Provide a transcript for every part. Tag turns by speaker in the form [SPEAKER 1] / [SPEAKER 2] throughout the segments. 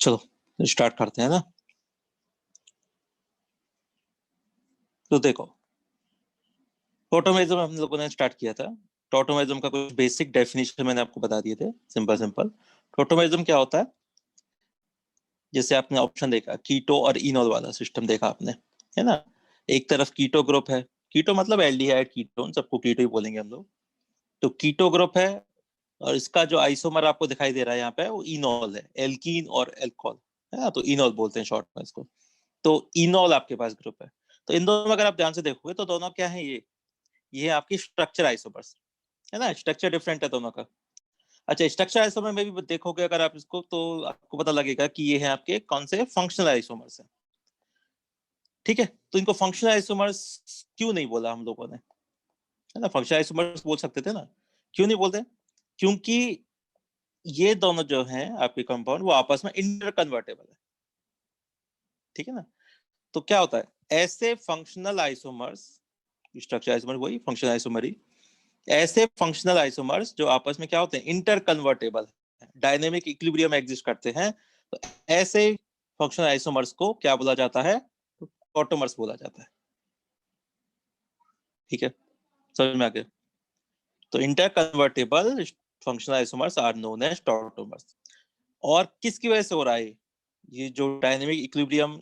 [SPEAKER 1] चलो स्टार्ट करते हैं ना। तो देखो, टोटोमेरिज्म हम लोगों ने स्टार्ट किया था। टोटोमेरिज्म का कुछ बेसिक डेफिनेशन मैंने आपको बता दिए थे, सिंपल सिंपल। टोटोमेरिज्म क्या होता है? जैसे आपने ऑप्शन देखा, कीटो और इनोल वाला सिस्टम देखा आपने, है ना। एक तरफ कीटो ग्रुप है, कीटो मतलब एल्डिहाइड कीटोन, सबको कीटो ही बोलेंगे हम लोग। तो कीटो ग्रुप है, और इसका जो आइसोमर आपको दिखाई दे रहा है यहाँ पे, वो इनोल है, एल्कीन और एल्कोहल, है ना। तो इनोल बोलते हैं शॉर्ट में इसको। तो इनोल आपके पास ग्रुप है। तो इन दोनों में अगर आप ध्यान से देखोगे तो दोनों क्या है, ये आपकी स्ट्रक्चर आइसोमर्स, है ना। स्ट्रक्चर डिफरेंट है दोनों का। अच्छा, स्ट्रक्चर आइसोमर में भी देखोगे अगर आप इसको, तो आपको पता लगेगा कि ये है आपके कौन से फंक्शनल आइसोमर्स है। ठीक है, तो इनको फंक्शनल आइसोमर्स क्यों नहीं बोला हम लोगों ने, है ना। फंक्शनल आइसोमर्स बोल सकते थे ना, क्यों नहीं बोलते? क्योंकि ये दोनों जो हैं आपके कंपाउंड, वो आपस में इंटर कन्वर्टेबल है। ठीक है ना। तो क्या होता है, ऐसे फंक्शनल आइसोमर्स, स्ट्रक्चर आइसोमर वही, फंक्शनल आइसोमर ही, ऐसे फंक्शनल आइसोमर्स जो आपस में क्या होते हैं, inter convertible, dynamic equilibrium exist करते हैं, तो ऐसे फंक्शनल आइसोमर्स को क्या बोला जाता है? टॉटोमर्स बोला जाता है। ठीक है, समझ में आ गया। तो inter convertible functional isomers are known as tautomers. और किसकी वजह से हो रहा है ये जो डायनेमिक इक्विलिब्रियम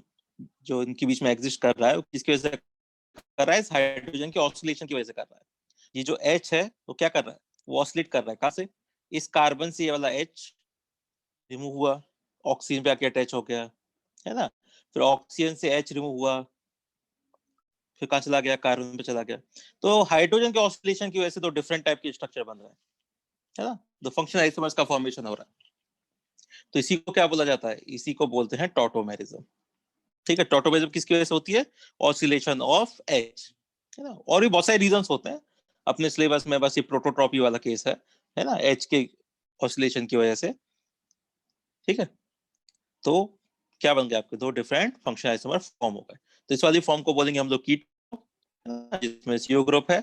[SPEAKER 1] जो इनके बीच में एग्जिस्ट कर रहा है, किसकी वजह से कर रहा है? इस हाइड्रोजन के ऑसिलेशन की वजह से कर रहा है। ये जो H है वो क्या कर रहा है? वो ऑसिलेट कर रहा है। कहां से? इस कार्बन से ये वाला H रिमूव हुआ, ऑक्सीजन पे आके अटैच हो गया, है ना। फिर ऑक्सीजन से H रिमूव हुआ, फिर कहां चला गया? कार्बन पे चला गया। तो हाइड्रोजन के ऑसिलेशन की वजह से दो डिफरेंट टाइप के स्ट्रक्चर बन रहे हैं, है ना। दो फंक्शनल आइसोमर्स का फॉर्मेशन हो रहा है। तो इसी को क्या बोला जाता है? इसी को बोलते हैं टॉटोमेरिज्म। ठीक है, टॉटोमेरिज्म किसकी वजह से होती है? ऑसिलेशन ऑफ H, है ना। और भी बहुत सारे रीजंस होते हैं, अपने सिलेबस में बस ये प्रोटोट्रॉपी वाला केस है ना, H के ऑसिलेशन की वजह से। ठीक है, तो क्या बन गया आपके? दो डिफरेंट फंक्शनल आइसोमर फॉर्म हो गए। तो इस वाली फॉर्म को बोलेंगे हम लोग कीटो, जिसमें CO ग्रुप है,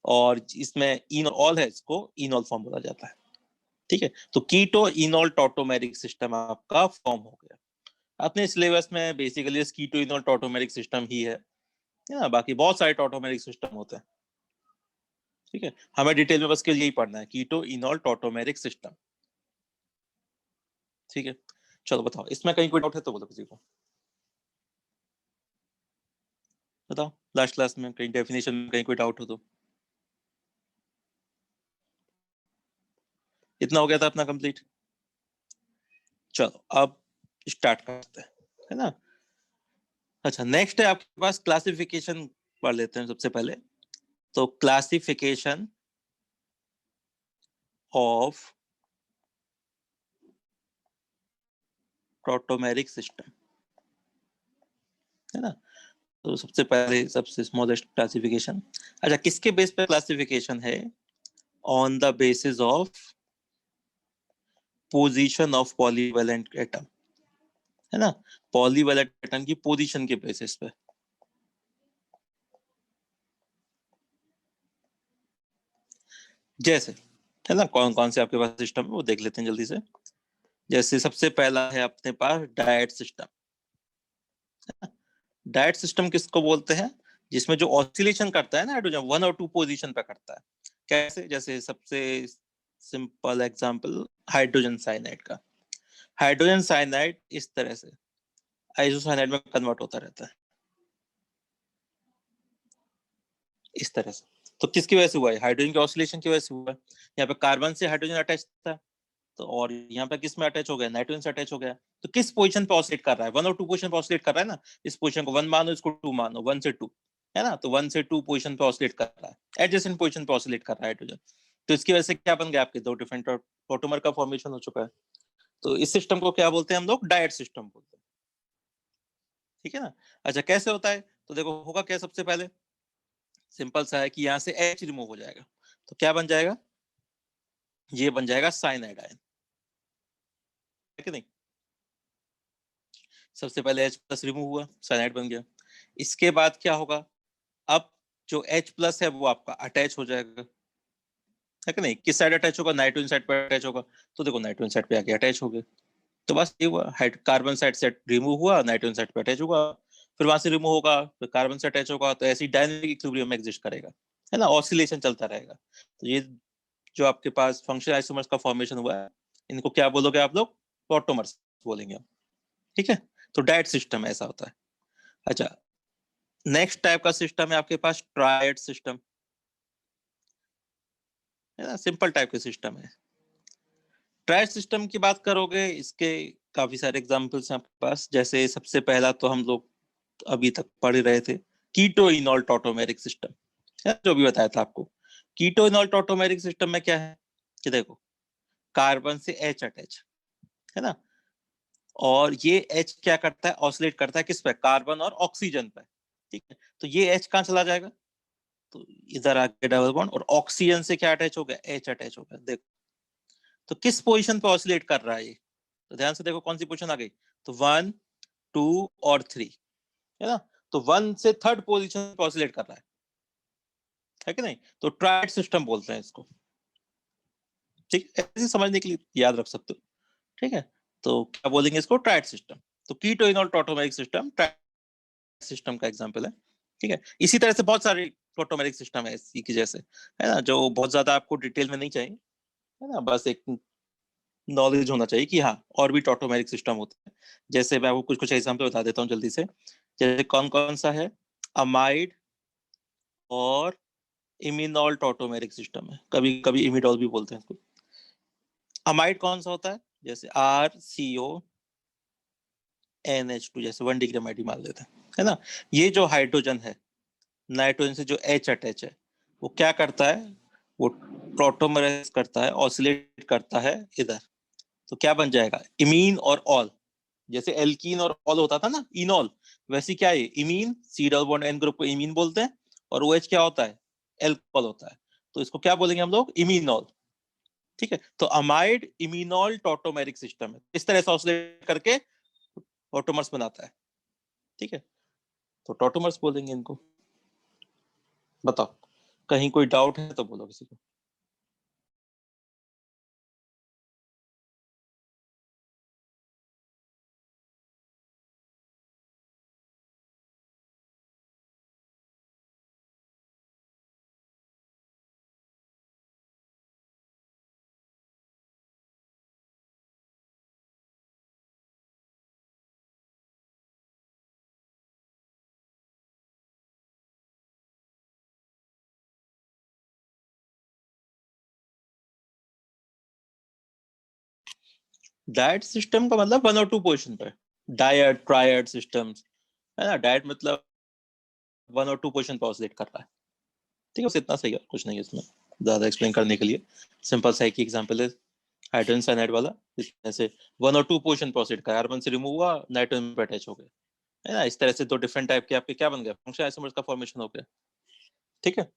[SPEAKER 1] और इसमें इनॉल है, इसको इनॉल फॉर्म बोला जाता है। ठीक है, तो कीटो इनॉल टॉटोमेरिक सिस्टम आपका फॉर्म हो गया। अपने सिलेबस में बेसिकली कीटो इनॉल टॉटोमेरिक सिस्टम ही है ना। बाकी बहुत सारे टॉटोमेरिक सिस्टम होते हैं। ठीक है, हमें डिटेल में बस के यही पढ़ना है, कीटो इनॉल टॉटोमेरिक सिस्टम। ठीक है, चलो बताओ, इसमें कहीं कोई डाउट है तो बोलो किसी को, बताओ। लास्ट क्लास में कहीं डेफिनेशन में कहीं कोई डाउट हो तो। इतना हो गया था अपना कंप्लीट। चलो अब स्टार्ट करते हैं, है ना। अच्छा, नेक्स्ट है आपके पास क्लासिफिकेशन, पढ़ लेते हैं सबसे पहले। तो क्लासिफिकेशन ऑफ टॉटोमेरिक सिस्टम, है ना। तो सबसे पहले सबसे स्मॉलेस्ट क्लासिफिकेशन। अच्छा, किसके बेस पे क्लासिफिकेशन है? On the basis of position of polyvalent atom, है ना। पॉलीवैलेंट एटम की पोजीशन के बेसिस पे। जैसे, है ना, कौन कौन से आपके पास सिस्टम है वो देख लेते हैं जल्दी से। जैसे सबसे पहला है अपने पास डायट सिस्टम। डायट सिस्टम किसको बोलते हैं? जिसमें जो ऑसिलेशन करता है ना हाइड्रोजन, 1 और 2 पोजीशन पे करता है। कैसे? जैसे सबसे सिंपल एग्जांपल हाइड्रोजन साइनाइड का। हाइड्रोजन साइनाइड इस तरह से आइसोसाइनाइड में कन्वर्ट होता रहता है, इस तरह से। तो किसकी वजह से हुआ है? हाइड्रोजन के ऑसिलेशन की वजह से हुआ है। यहाँ पे कार्बन से हाइड्रोजन अटैच था, तो और यहाँ पे किस में अटैच हो गया? नाइट्रोजन से अटैच हो गया। तो किस पोजीशन पे ऑसिलेट कर रहा है? 1 और 2 पोजीशन पे ऑसिलेट कर रहा है ना। इस पोजीशन को 1 मानो, इसको 2 मानो, 1 से 2, है ना। तो 1 से 2 पोजीशन पे ऑसिलेट कर रहा है, एडजेसेंट पोजीशन पे ऑसिलेट कर रहा है हाइड्रोजन। तो इसकी वजह से क्या बन गया? आपके दो डिफरेंट ऑटोमर का फॉर्मेशन हो चुका है। तो इस सिस्टम को क्या बोलते हैं हम लोग? डायट सिस्टम बोलते हैं। ठीक है ना। अच्छा, कैसे होता है? तो देखो होगा क्या, सबसे पहले सिंपल सा है कि यहाँ से H रिमूव हो जाएगा, तो क्या बन जाएगा? ये बन जाएगा साइनाइड आयन, है कि नहीं। सबसे पहले H प्लस रिमूव हुआ, साइनाइड बन गया। इसके बाद क्या होगा? अब जो H प्लस है वो आपका अटैच हो जाएगा, है कि नहीं। किस साइड अटैच होगा? नाइट्रोजन साइड पर अटैच होगा। तो देखो नाइट्रोजन साइड पे आके अटैच हो गए, तो बस ये हुआ, कार्बन साइड से रिमूव हुआ, नाइट्रोजन साइड पे अटैच होगा, फिर वहां से रिमूव होगा, फिर कार्बन से अटैच होगा, तो ऐसी डायनामिक इक्विलिब्रियम में एग्जिस्ट करेगा, है ना, ऑसिलेशन चलता रहेगा। तो ये जो आपके पास फंक्शनल आइसोमर्स का फॉर्मेशन हुआ है, इनको क्या बोलोगे आप लोग? टॉटोमर्स बोलेंगे हम, ठीक है। तो डायट सिस्टम ऐसा होता है। अच्छा, नेक्स्ट टाइप का सिस्टम है आपके पास ट्रायड सिस्टम, है ना, सिंपल टाइप के सिस्टम है। ट्रायड सिस्टम की बात करोगे, इसके काफी सारे एग्जांपल्स हैं आपके पास। जैसे सबसे पहला तो हम लोग अभी तक पढ़ रहे थे, कीटो इनॉल टॉटोमेरिक सिस्टम, जो भी बताया था आपको। कीटो इनॉल टॉटोमेरिक सिस्टम में क्या है कि देखो, कार्बन से H अटैच, है ना, और ये H क्या करता है, ऑसिलेट करता है किस पे? कार्बन और ऑक्सीजन पे, ठीक है। तो ये H कहाँ चला जाएगा? तो इधर आके डबल बॉन्ड, और ऑक्सीजन से क्या अटैच हो गया? H अटैच हो गया। देखो तो किस पोजीशन पे ऑसिलेट कर रहा है ये? तो ध्यान से देखो कौन सी पोजीशन आ गई। तो 1, 2 और 3, है ना। तो 1 से थर्ड पोजीशन पे ऑसिलेट कर रहा है कि नहीं? तो ट्रायड सिस्टम बोलते हैं इसको, ठीक है, ऐसे समझने के लिए याद रख सकते हो, ठीक है। तो क्या बोलेंगे इसको? Triad system. तो कीटो इनॉल टॉटोमेरिक सिस्टम ट्रायड सिस्टम का एग्जांपल है, ठीक है। इसी तरह से बहुत सारे टॉटोमेरिक सिस्टम है इसी की जैसे, है ना, जो बहुत ज्यादा आपको डिटेल में नहीं चाहिए, है ना, बस एक नॉलेज होना चाहिए कि हाँ और भी टॉटोमेरिक सिस्टम होते हैं। जैसे मैं आपको कुछ कुछ एग्जांपल बता देता हूँ जल्दी से। जैसे कौन कौन सा है, अमाइड और इमिनॉल टॉटोमेरिक सिस्टम है, कभी कभी इमिडॉल भी बोलते हैं इसको। अमाइड कौन सा होता है? जैसे RCONH2, जैसे 1 डिग्री अमाइड मान लेते हैं, है ना। ये जो हाइड्रोजन है, नाइट्रोजन से जो H अटैच है, वो क्या करता है? वो टॉटोमराइज करता है, ऑसिलेट करता है इधर। तो क्या बन जाएगा? इमीन और ऑल। जैसे एल्कीन और ऑल होता था ना, इनॉल, वैसे क्या है, imine, C double bond N group को इमीन बोलते हैं, और OH क्या होता है? एल्कोहल होता है। तो इसको क्या बोलेंगे हम लोग? इमीनॉल, ठीक है। तो अमाइड इमीनॉल टॉटोमेरिक सिस्टम है, इस तरह से ऑसिलेट करके टॉटोमर्स बनाता है, ठीक है। तो टॉटोमर्स बोलेंगे इनको। बताओ, कहीं कोई डाउट है तो बोलो किसी को। डायट सिस्टम का मतलब 1 और 2 पोजिशन पे, डायट ट्रायड सिस्टम्स, है ना। डायट मतलब 1 और 2 पोजिशन पे ऑसिलेट कर रहा है, ठीक है। बस इतना सही है, कुछ नहीं है इसमें ज्यादा एक्सप्लेन करने के लिए। सिंपल सा एक एग्जांपल है हाइड्रोजन साइनाइड वाला, जैसे 1 और 2 पोजिशन पे ऑसिलेट कर, कार्बन से रिमूव हुआ, नाइट्रोजन पे अटैच हो गए, है ना। इस तरह से 2 डिफरेंट टाइप के आपके क्या बन गए? फंक्शनल आइसोमर्स का फॉर्मेशन हो गया, ठीक है।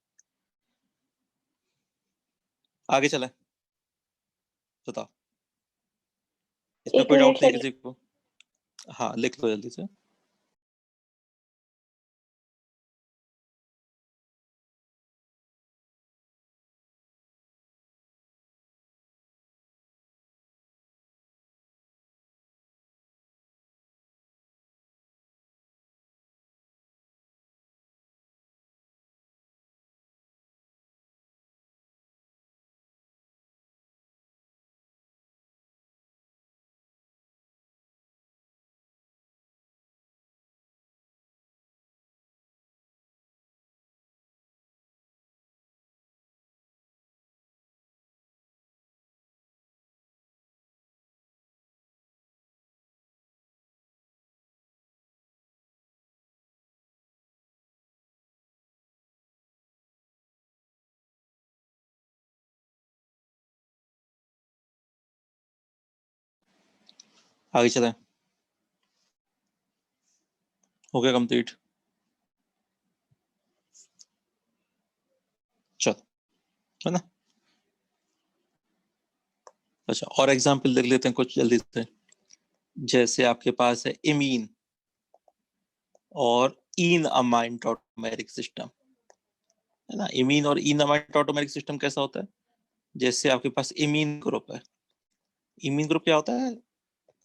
[SPEAKER 1] आगे चले, बताओ, इसमें
[SPEAKER 2] एक
[SPEAKER 1] कोई
[SPEAKER 2] मिनट
[SPEAKER 1] डाउट नहीं है
[SPEAKER 2] सर।
[SPEAKER 1] किसी को? हाँ लिख लो जल्दी से। आगे चले, हो गया कंप्लीट, चलो, है ना। अच्छा, और एग्जांपल देख लेते हैं कुछ जल्दी से। जैसे आपके पास है इमीन और इन अमाइन टॉटोमेरिक सिस्टम, है ना। इमीन और इन अमाइन टॉटोमेरिक सिस्टम कैसा होता है? जैसे आपके पास इमीन ग्रुप है, इमीन ग्रुप क्या होता है?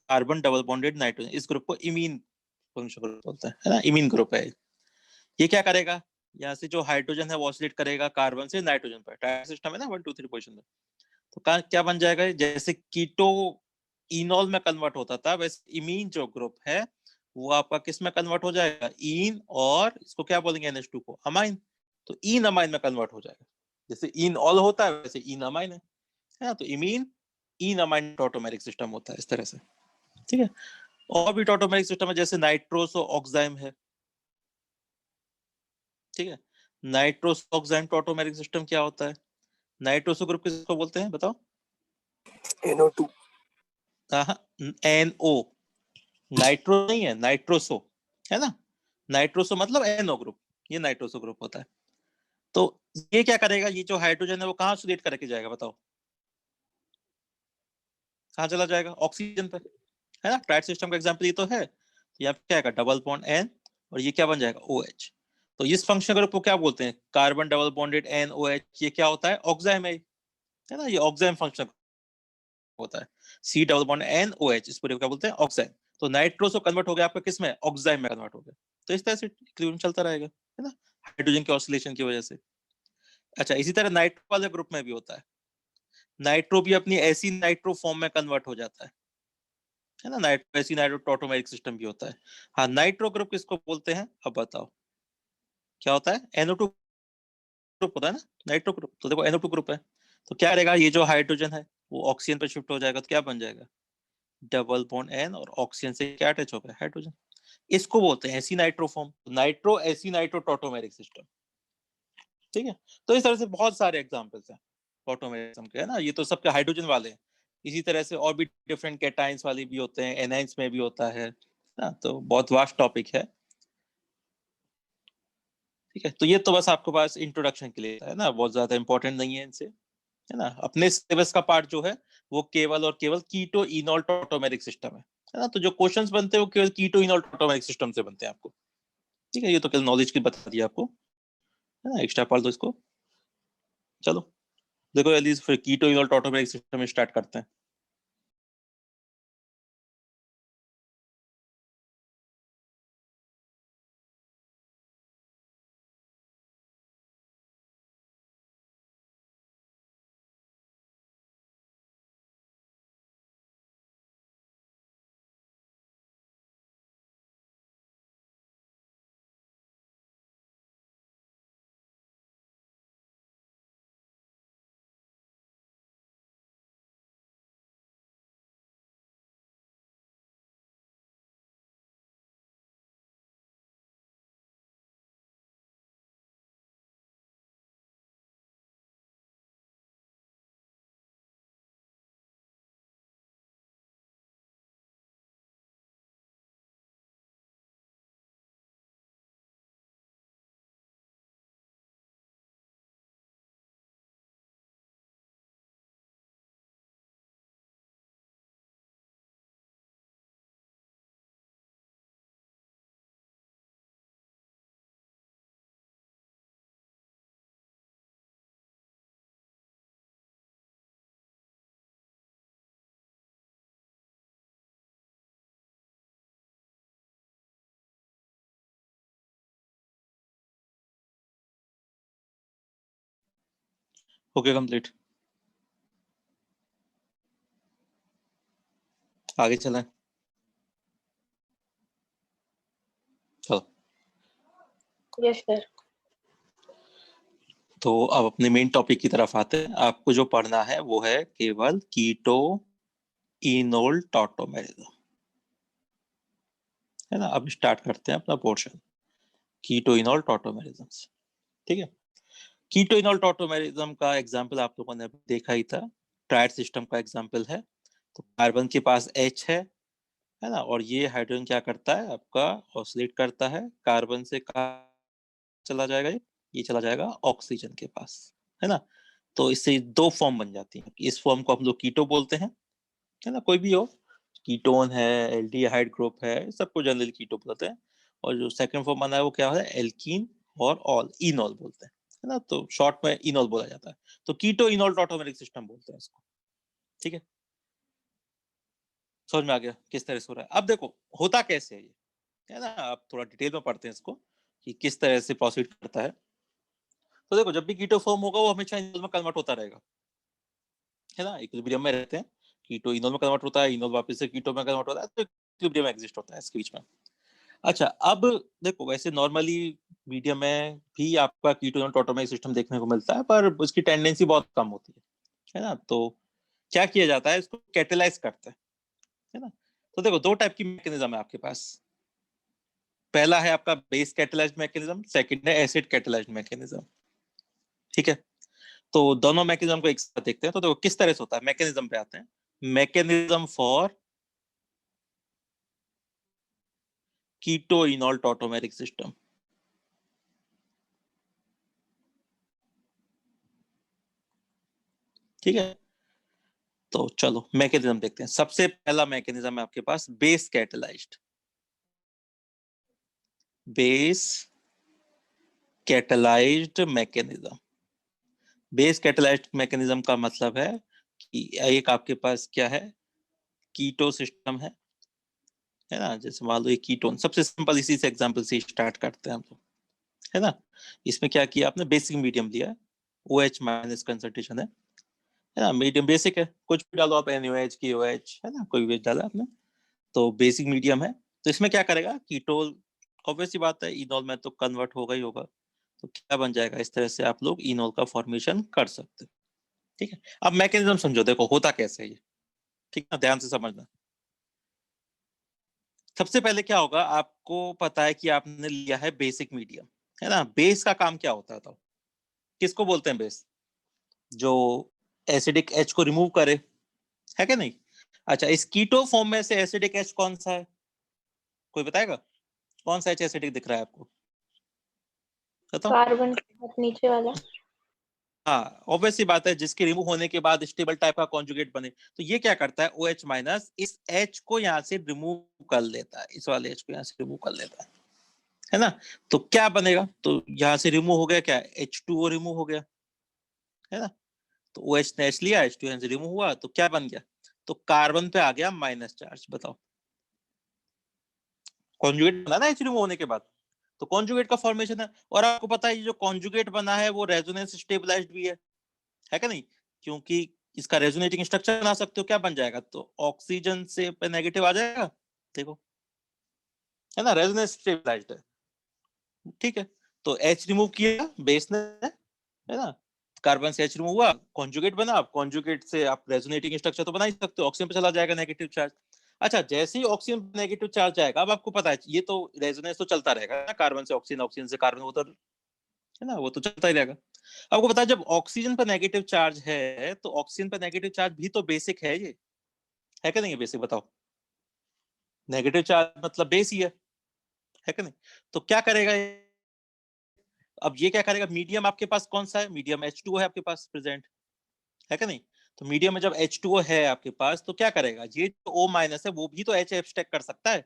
[SPEAKER 1] कार्बन डबल बॉन्डेड नाइट्रोजन, इस ग्रुप को इमीन फंक्शनल ग्रुप बोलते हैं, है ना, इमीन ग्रुप है। ये क्या करेगा, यहाँ से जो हाइड्रोजन है वो ऑसिलेट करेगा कार्बन से नाइट्रोजन पर, टायर सिस्टम है ना 1 2 3 पोजीशन में, तो क्या बन जाएगा, जैसे कीटो इनॉल में कन्वर्ट होता था, वैसे इमीन जो ग्रुप है वो आपका किस में कन्वर्ट हो जाएगा, इन, और इसको क्या बोलेंगे NH2 को, अमाइन, तो इन अमाइन में कन्वर्ट हो जाएगा। जैसे इन ऑल होता है वैसे इन अमाइन है ना, तो इमीन इन अमाइन ऑटोमेरिक सिस्टम होता है इस तरह से। ठीक है, और भी ऑटोमेरिक सिस्टम है जैसे नाइट्रोसो ऑक्साइम है। ठीक है, नाइट्रोसो ऑक्साइम ऑटोमेरिक सिस्टम क्या होता है, नाइट्रोसो ग्रुप किसको बोलते हैं बताओ,
[SPEAKER 2] NO2।
[SPEAKER 1] हाँ, NO, नाइट्रो नहीं है, नाइट्रोसो है ना, नाइट्रोसो मतलब NO ग्रुप, ये नाइट्रोसो ग्रुप होता है। तो ये क्या करेगा, ये जो हाइड्रोजन है वो कहाँ ऑक्सीडेट करके जाएगा बताओ, कहाँ चला जाएगा, ऑक्सीजन पे, है ना, ट्राइड सिस्टम का एग्जांपल ये तो है। तो यहाँ पे क्या आएगा, डबल बॉन्ड N, और ये क्या बन जाएगा, OH। तो इस फंक्शनल ग्रुप को क्या बोलते हैं, कार्बन डबल बॉन्डेड NOH, ये क्या होता है, ऑक्साइम है ना, ये ऑक्साइम फंक्शन होता है, C डबल बॉन्ड NOH, इस पूरे को क्या बोलते हैं, ऑक्साइम। तो नाइट्रोसो कन्वर्ट हो गया आपका किस में, ऑक्साइम में कन्वर्ट हो गया। तो इस तरह से इक्विलिब्रियम चलता रहेगा, है ना, हाइड्रोजन के ऑसिलेशन की वजह से। अच्छा, इसी तरह नाइट्रो वाले ग्रुप में भी होता है, नाइट्रो भी अपनी ऐसी नाइट्रो फॉर्म में कन्वर्ट हो जाता है ना, नाइट्रो ऐसी नाइट्रो ऑटोमेरिक सिस्टम भी होता है। हाँ, नाइट्रो ग्रुप किसको बोलते हैं, अब बताओ क्या होता है, NO2 ग्रुप होता है ना नाइट्रो ग्रुप। तो देखो NO2 ग्रुप है, तो क्या रहेगा, ये जो हाइड्रोजन है वो ऑक्सीजन पर शिफ्ट हो जाएगा, तो क्या बन जाएगा, डबल बॉन्ड N, और ऑक्सीजन से क्या अटैच हो गया, हाइड्रोजन। इसको बोलते हैं aci nitro form, nitro aci nitro tautomeric system. ठीक है, तो इस तरह से बहुत सारे एग्जांपल्स हैं टॉटोमेरिज्म के, है ना, ये तो सबके हाइड्रोजन वाले हैं। इसी तरह से और भी डिफरेंट कैटाइंस वाले भी होते हैं, एनाइंस में भी होता है ना, तो बहुत वास्ट टॉपिक है। ठीक है, तो ये तो बस आपके पास इंट्रोडक्शन के लिए है ना, बहुत ज्यादा इंपॉर्टेंट नहीं है इनसे, है ना। अपने सिलेबस का पार्ट जो है वो केवल और केवल कीटो इनॉल टॉटोमेरिक सिस्टम है ना, तो जो क्वेश्चंस बनते हैं वो केवल कीटो इनॉल टॉटोमेरिक सिस्टम से बनते हैं आपको। ठीक है, ये तो केवल नॉलेज की बता दिया आपको, है ना, एक्स्ट्रा पढ़ दो इसको। चलो देखो जल्दी फिर कीटो इनॉल टॉटोमेरिक सिस्टम स्टार्ट करते हैं। ओके कंप्लीट, आगे चलें। चलो,
[SPEAKER 2] यस सर।
[SPEAKER 1] तो अब अपने मेन टॉपिक की तरफ आते हैं। आपको जो पढ़ना है वो है केवल कीटो इनोल टॉटोमेरिज्म, है ना। अब स्टार्ट करते हैं अपना पोर्शन, कीटो इनोल टॉटोमेरिज्म। ठीक है, कीटो इनोल टॉटोमेरिज्म का एग्जांपल आप लोगों ने देखा ही था, ट्रायड सिस्टम का एग्जांपल है। तो कार्बन के पास H है ना, और ये हाइड्रोजन क्या करता है आपका, ऑसिलेट करता है कार्बन से, कहाँ चला जाएगा, ये चला जाएगा ऑक्सीजन के पास, है ना। तो इससे दो फॉर्म बन जाती है, इस फॉर्म को हम लोग कीटो बोलते हैं, है ना, कोई भी हो, कीटोन है, एल्डिहाइड ग्रुप है, सबको जनरली कीटो बोलते हैं। और जो सेकंड फॉर्म बना है वो क्या है, एल्कीन और ऑल, इनॉल बोलते हैं, है ना, तो शॉर्ट में इनॉल बोला जाता है। तो कीटो इनॉल टॉटोमेरिक सिस्टम बोलते हैं इसको। ठीक है, समझ में आ गया किस तरह से हो रहा है? अब देखो होता कैसे है ये, है ना? आप थोड़ा डिटेल में पढ़ते हैं इसको कि किस तरह से प्रोसीड करता है। तो देखो जब भी कीटो फॉर्म होगा वो हमेशा इनोल में कन्वर्ट होता रहेगा, है ना? इक्विलिब्रियम में रहते हैं, कीटो इनोल में कन्वर्ट होता है, इनोल वापस से कीटो में कन्वर्ट होता है, तो इक्विलिब्रियम एग्जिस्ट होता है इसके बीच में। अच्छा, अब देखो वैसे नॉर्मली मीडियम में भी आपका कीटोन टोटोमेरिक सिस्टम देखने को मिलता है, पर उसकी टेंडेंसी बहुत कम होती है ना? तो क्या किया जाता है, इसको कैटेलाइज करते हैं, है ना? तो देखो दो टाइप की मैकेनिज्म है आपके पास। पहला है आपका बेस कैटेलाइज्ड मैकेनिज्म, सेकंड है एसिड कैटेलाइज्ड मैकेनिज्म। ठीक है, तो दोनों मैकेनिज्म को एक साथ देखते हैं। तो देखो किस तरह से होता है, मैकेनिज्म पे आते हैं। Mechanism for keto enol tautomeric system. ठीक है, तो चलो मैकेनिज्म देखते हैं। सबसे पहला मैकेनिज्म है आपके पास base catalysed. Base catalysed mechanism. Base catalysed mechanism का मतलब है कि एक आपके पास क्या है, कीटो सिस्टम है ना? जैसे मान लो ये कीटोन, सबसे सिंपल इसी से एग्जांपल से स्टार्ट करते हैं हम लोग, है ना? इसमें क्या किया आपने, बेसिक मीडियम लिया है, OH माइनस कंसंट्रेशन है ना? मीडियम बेसिक है, कुछ भी डालो आप, NaOH KOH, है ना? कोई भी डाला आपने, तो बेसिक मीडियम है। तो इसमें क्या करेगा कीटोल, ऑब्वियस सी बात है इनोल में तो कन्वर्ट होगा ही होगा। तो क्या बन जाएगा, इस तरह से आप लोग इनोल का फॉर्मेशन कर सकते हैं। ठीक है, अब मैकेनिज्म समझो, देखो होता कैसे है ये, ठीक है, ध्यान से समझना। सबसे पहले क्या होगा, आपको पता है कि आपने लिया है बेसिक मीडियम, है ना? बेस का काम क्या होता है, तो किसको बोलते हैं बेस? जो एसिडिक एच को रिमूव करे, है क्या नहीं? अच्छा, इस कीटो फॉर्म में से एसिडिक एच कौन सा है, कोई बताएगा? कौन सा एच एसिडिक दिख रहा है आपको, बताओ।
[SPEAKER 2] कार्बन बहुत नीचे वाला।
[SPEAKER 1] हाँ, ऑब्वियस सी बात है, जिसके रिमूव होने के बाद स्टेबल टाइप का कॉन्जुगेट बने, तो ये क्या करता है, OH माइनस इस H को यहाँ से रिमूव कर लेता है, इस वाले H को यहाँ से रिमूव कर लेता है ना? तो क्या बनेगा, तो यहाँ से रिमूव हो गया क्या, H2O रिमूव हो गया, है ना? तो OH ने H लिया, H2 यहाँ से रिमूव हुआ, तो क्या बन गया, तो कार्बन पे आ गया माइनस चार्ज। बताओ, कॉन्जुगेट बना ना H रिमूव होने के बाद, तो कॉन्जुगेट का फॉर्मेशन है। और आपको पता है ये जो कॉन्जुगेट बना है वो रेजोनेंस स्टेबलाइज्ड भी है क्या नहीं? क्योंकि इसका रेजोनेटिंग स्ट्रक्चर बना सकते हो, क्या बन जाएगा, तो ऑक्सीजन से पे नेगेटिव आ जाएगा, देखो, है ना? रेजोनेंस स्टेबलाइज्ड है। ठीक है, तो H रिमूव किया बेस ने, है ना? कार्बन से H रिमूव हुआ, कॉन्जुगेट बना, अब कॉन्जुगेट से आप रेजोनेटिंग स्ट्रक्चर तो बना ही सकते हो, ऑक्सीजन पे चला जाएगा नेगेटिव चार्ज। अच्छा, जैसे ही ऑक्सीजन पे नेगेटिव चार्ज आएगा, अब आपको पता है ये तो रेजोनेंस तो चलता रहेगा ना, कार्बन से ऑक्सीजन, ऑक्सीजन से कार्बन, वो तो, है ना, वो तो चलता ही रहेगा। आपको पता है जब ऑक्सीजन पर नेगेटिव चार्ज है, तो ऑक्सीजन पर नेगेटिव चार्ज भी तो बेसिक है ये, है क्या नहीं? है बेसिक, बताओ। नेगेटिव चार्ज मतलब बेस ही है क्या नहीं? तो क्या करेगा अब ये क्या करेगा, मीडियम आपके पास कौन सा है, मीडियम H2O है आपके पास प्रेजेंट, है क्या नहीं? तो मीडियम में जब H2O है आपके पास, तो क्या करेगा, ये जो O माइनस है वो भी तो H एब्स्ट्रैक्ट कर सकता है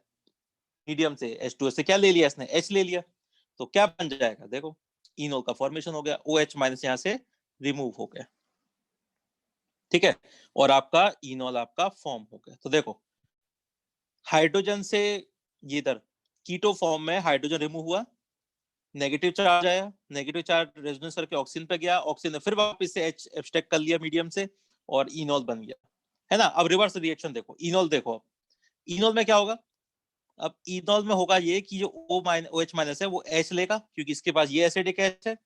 [SPEAKER 1] मीडियम से। H2O से क्या ले लिया इसने, H ले लिया, तो क्या बन जाएगा, देखो इनोल का फॉर्मेशन हो गया, OH माइनस यहाँ से रिमूव हो गया। ठीक है, और आपका इनोल आपका फॉर्म हो गया। तो देखो हाइड्रोजन से ये इधर कीटो फॉर्म में हाइड्रोजन रिमूव हुआ, नेगेटिव चार्ज आया, नेगेटिव चार्ज रेजोनेंस करके ऑक्सीजन पे गया, ऑक्सीजन ने फिर वापस से H एब्स्ट्रैक्ट कर लिया मीडियम से, और इनोल बन गया, है ना? अब रिवर्स रिएक्शन देखो, इनोल देखो, इनोल में क्या होगा, अब इनोल में होगा ये कि जो OH माइनस है वो H लेगा, क्योंकि इसके पास ये एसिडिक H है,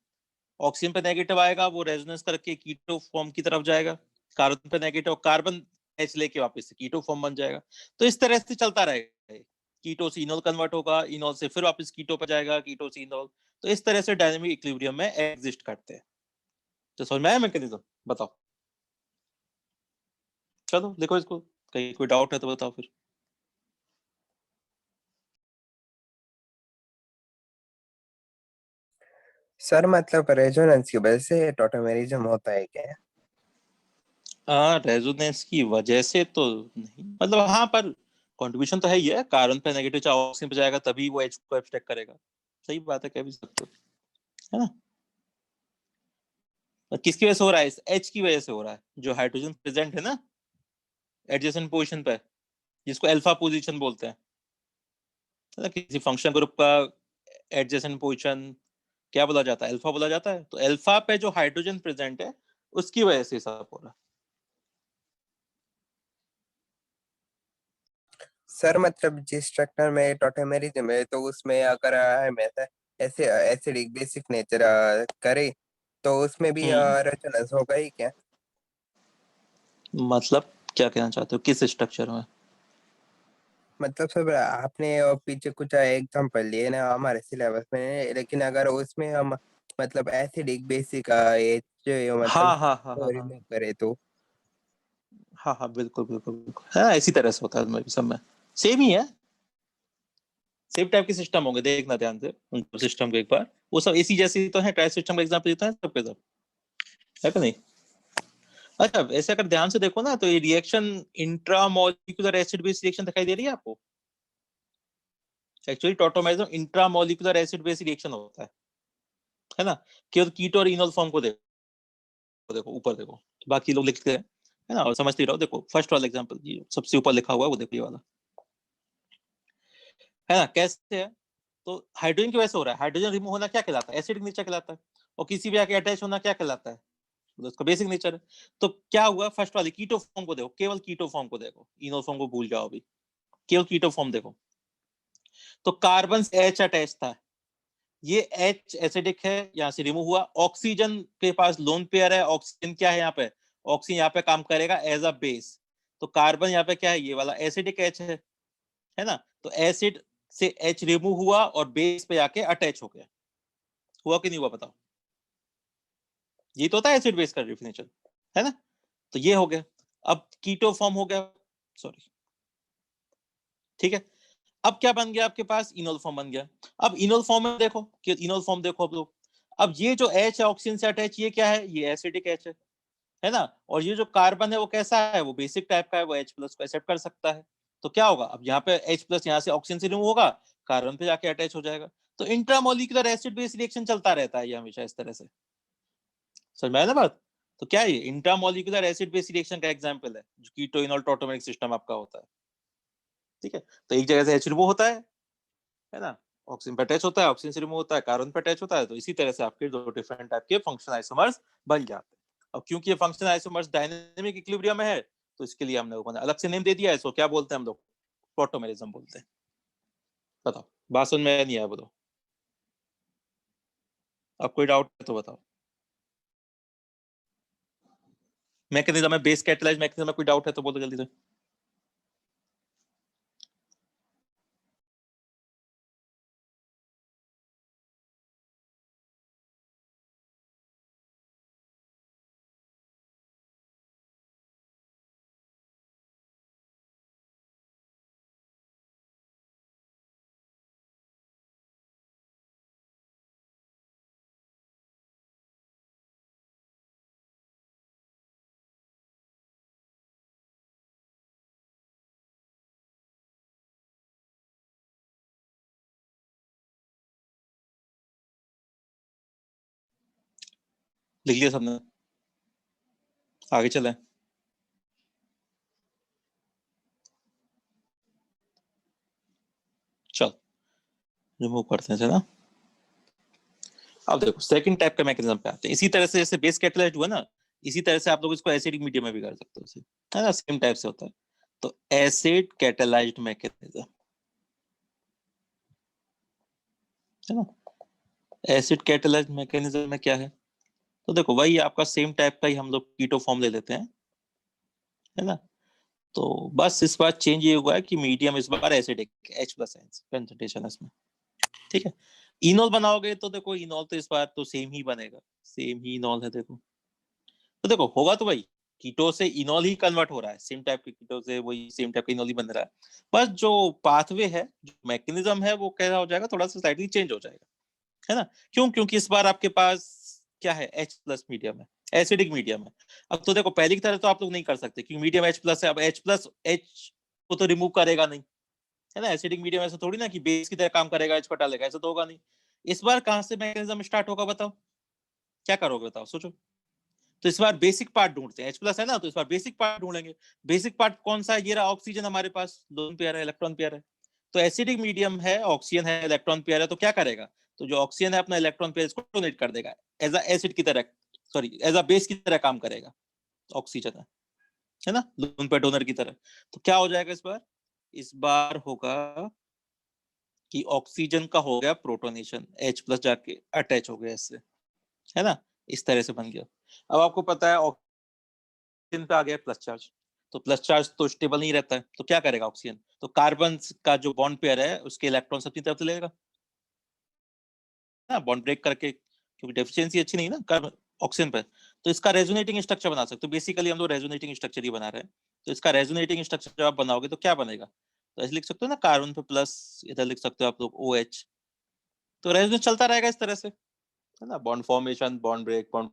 [SPEAKER 1] ऑक्सीजन पे नेगेटिव आएगा, वो रेजोनेंस करके कीटो फॉर्म की तरफ जाएगा, कार्बन पे नेगेटिव, कार्बन H लेके वापस से कीटो फॉर्म बन जाएगा। तो इस तरह से चलता रहेगा, कीटो से इनोल कन्वर्ट होगा, इनोल से फिर वापस कीटो पे जाएगा, कीटो से इनोल। तो इस तरह से डायनामिक इक्विलिब्रियम में एग्जिस्ट करते हैं। तो समझ में आया मैकेनिज्म, बताओ। चलो देखो इसको, कहीं कोई डाउट है तो बताओ फिर।
[SPEAKER 3] सर मतलब रेजोनेंस की वजह से टोटोमेरिज्म होता है क्या?
[SPEAKER 1] हाँ, रेजोनेंस की वजह से तो नहीं, मतलब हाँ, पर कंट्रीब्यूशन तो है ही है, कार्बन पे नेगेटिव चार्ज ऑक्सीजन पे जाएगा तभी वो H को एब्स्ट्रैक्ट करेगा। सही बात है, कह भी सकते हो, है ना? और किसकी वजह से हो रहा है, इस H की वजह से हो रहा है, जो हाइड्रोजन प्रेजेंट है ना एडजेसेंट पोजीशन पे, जिसको अल्फा पोजीशन बोलते हैं, है ना, किसी फंक्शन ग्रुप का एडजेसेंट पोजीशन क्या बोला जाता है, अल्फा बोला जाता है। तो अल्फा पे जो हाइड्रोजन प्रेजेंट है उसकी वजह से सब हो रहा है।
[SPEAKER 3] सर मतलब जिस स्ट्रक्चर में टॉटेमेरिज्म है तो उसमें अगर हम ऐसे एसिडिक बेसिक नेचर करे तो उसमें भी रेजोनेंस होगा ही क्या?
[SPEAKER 1] मतलब क्या कहना चाहते हो, किस स्ट्रक्चर में?
[SPEAKER 3] मतलब सर आपने पीछे कुछ एग्जांपल लिए ना हमारे सिलेबस में, लेकिन अगर उसमें हम मतलब एसिडिक बेसिक ये जो मतलब
[SPEAKER 1] हाँ हाँ हाँ हाँ हाँ
[SPEAKER 3] रिमूव करे तो
[SPEAKER 1] हाँ हाँ, बिल्कुल बिल्कुल बिल्कुल, हाँ इसी तरह से होता है सब में, सेम ही है, सेम टाइप के सिस्टम होंगे, देखना ध्यान से उन सिस्टम को एक बार। वो सब इसी जैसे तो है, ट्राई सिस्टम का एग्जांपल देता है सबके सब, है कि नहीं? अच्छा, ऐसे अगर ध्यान से देखो ना तो ये reaction intramolecular acid base reaction दिखाई दे रही है आपको। Actually tautomerism intramolecular acid base reaction होता है ना। केवल कीटो और इनोल फॉर्म को देखो, देखो ऊपर देखो, बाकी लोग लिखते हैं, है ना, और समझते रहो। देखो फर्स्ट वाला एग्जांपल, ये सबसे ऊपर लिखा हुआ है वो देखो, ये वाला, है ना, कैसे है? तो हाइड्रोजन की वजह से हो रहा है। हाइड्रोजन रिमूव होना क्या कहलाता है? एसिडिक नेचर कहलाता है। और किसी भी आके अटैच होना क्या कहलाता है? तो उसका बेसिक नेचर है। तो क्या हुआ, फर्स्ट वाले कीटो फॉर्म को देखो, केवल कीटो फॉर्म को देखो, इनोल फॉर्म को भूल जाओ अभी, केवल कीटो फॉर्म देखो। तो कार्बन से H अटैच था, ये H एसिडिक है, यहां से रिमूव हुआ। ऑक्सीजन के पास लोन पेयर है, ऑक्सीजन क्या है यहाँ पे? ऑक्सीजन यहाँ पे काम करेगा एज अ बेस। तो कार्बन यहाँ पे क्या है, ये वाला एसिडिक H है ना। तो एसिड से H रिमूव हुआ और बेस पे आके अटैच हो गया। हुआ कि नहीं हुआ बताओ? ये तो होता है एसिड बेस का डेफिनेशन, है ना। तो ये हो गया। अब कीटो फॉर्म हो गया, सॉरी, ठीक है। अब क्या बन गया आपके पास? इनोल फॉर्म बन गया। अब इनोल फॉर्म में देखो कि इनोल फॉर्म देखो अब लोग, अब ये जो H है ऑक्सीजन से अटैच, ये क्या है? ये एसिडिक H है ना। और ये जो कार्बन है वो कैसा है? वो बेसिक टाइप का है, वो H प्लस को एक्सेप्ट कर सकता है। तो क्या होगा, अब यहाँ पे H प्लस यहाँ से ऑक्सीजन से रिमूव होगा, कार्बन पे जाके अटैच हो जाएगा। तो इंट्रामोलिकुलर एसिड बेस रिएक्शन चलता रहता है ये हमेशा इस तरह से, समझ में आया ना बात? तो क्या है ये? इंट्रामोलिकुलर एसिड बेस रिएक्शन का एग्जांपल है, जो कीटो इनोल टॉटोमेरिक सिस्टम आपका होता है, ठीक है। तो एक जगह से H रिमूव होता है ना, ऑक्सीजन पे अटैच होता है, ऑक्सीजन से रिमूव होता है, कार्बन पे अटैच होता है। तो इसी तरह से आपके दो डिफरेंट टाइप के फंक्शनल आइसोमर्स बन जाते हैं। अब क्योंकि ये फंक्शनल आइसोमर्स डायनामिक इक्विलिब्रियम में है, तो इसके लिए हमने अलग से नेम दे दिया है। इसको क्या बोलते हैं हम लोग? टॉटोमेरिज्म बोलते हैं। बताओ, बात समझ में नहीं आया बताओ, अब कोई डाउट है तो बताओ। मैकेनिज्म में, बेस कैटलाइज मैकेनिज्म में कोई डाउट है तो बोलो जल्दी से। लिख लिया सबने? आगे चलें। चल रिमूव करते हैं ना। अब देखो सेकंड टाइप का मैकेनिज्म पे आते हैं। इसी तरह से जैसे बेस कैटलाइज्ड हुआ ना, इसी तरह से आप लोग इसको एसिडिक मीडियम में भी कर सकते हो, है ना, सेम टाइप से होता है। तो एसिड कैटलाइज्ड मैकेनिज्म, है ना। एसिड कैटलाइज्ड मैकेनिज्म में क्या है? तो देखो वही आपका सेम टाइप का ही हम लोग कीटो फॉर्म ले लेते हैं, है ना। तो बस इस बार चेंज ये हुआ है कि मीडियम इस बार एसिडिक H प्लस कंसंट्रेशन है इसमें, ठीक है। इनॉल बनाओगे तो देखो इनॉल तो इस बार तो सेम ही बनेगा, सेम ही इनॉल है देखो। तो देखो होगा तो भाई कीटो से इनॉल ही कन्वर्ट हो रहा है, सेम टाइप के कीटो से वही सेम टाइप का इनॉल ही बन रहा है। बस जो पाथवे है, जो मैकेनिज्म है, वो कैसा हो जाएगा, थोड़ा सा स्लाइटली चेंज हो जाएगा, है ना। क्यों? क्योंकि इस बार आपके पास क्या है? H प्लस मीडियम है, एसिडिक मीडियम है। अब तो देखो पहली की तरह तो आप लोग नहीं कर सकते क्योंकि मीडियम H प्लस है। अब H प्लस H को तो रिमूव करेगा नहीं, है ना। एसिडिक मीडियम ऐसा थोड़ी ना कि बेस की तरह काम करेगा, H को हटा लेगा, ऐसा तो होगा नहीं। इस बार कहां से मैकेनिज्म स्टार्ट होगा बताओ, क्या करोगे बताओ, सोचो। तो इस बार बेसिक पार्ट ढूंढते हैं, H+ है ना, तो इस बार बेसिक पार्ट ढूंढेंगे। बेसिक पार्ट कौन सा है? ये रहा ऑक्सीजन हमारे पास, लोन पेयर है, इलेक्ट्रॉन पेयर है। तो एसिडिक मीडियम है, ऑक्सीजन है, इलेक्ट्रॉन पेयर है, तो क्या करेगा? तो जो ऑक्सीजन है अपना इलेक्ट्रॉन पेयर इसको डोनेट कर देगा, एज अ एसिड की तरह, सॉरी एज अ बेस की तरह काम करेगा ऑक्सीजन है ना, लोन पेयर डोनर की तरह। तो क्या हो जाएगा इस बार? इस बार होगा कि ऑक्सीजन का हो गया प्रोटोनेशन, H+ जाके अटैच हो गया इससे, है ना, इस तरह से बन गया। अब आपको पता है ऑक्सीजन पे आ गया प्लस चार्ज, तो प्लस चार्ज तो स्टेबल नहीं रहता है, तो क्या करेगा ऑक्सीजन? तो कार्बन का जो बॉन्ड पेयर है उसके इलेक्ट्रॉन अपनी तरफ से लेगा ना, बॉन्ड ब्रेक करके, क्योंकि डेफिशिएंसी अच्छी नहीं ना कार्बन ऑक्सीजन पे। तो इसका रेजोनेटिंग स्ट्रक्चर बना सकते हो, बेसिकली हम लोग रेजोनेटिंग स्ट्रक्चर ही बना रहे हैं। तो इसका रेजोनेटिंग स्ट्रक्चर जब आप बनाओगे तो क्या बनेगा? तो ऐसे लिख सकते हो ना, कार्बन पे प्लस, इधर लिख सकते हो आप लोग OH। तो रेजोनेंस चलता रहेगा इस तरह से, है ना, bond formation, bond break, bond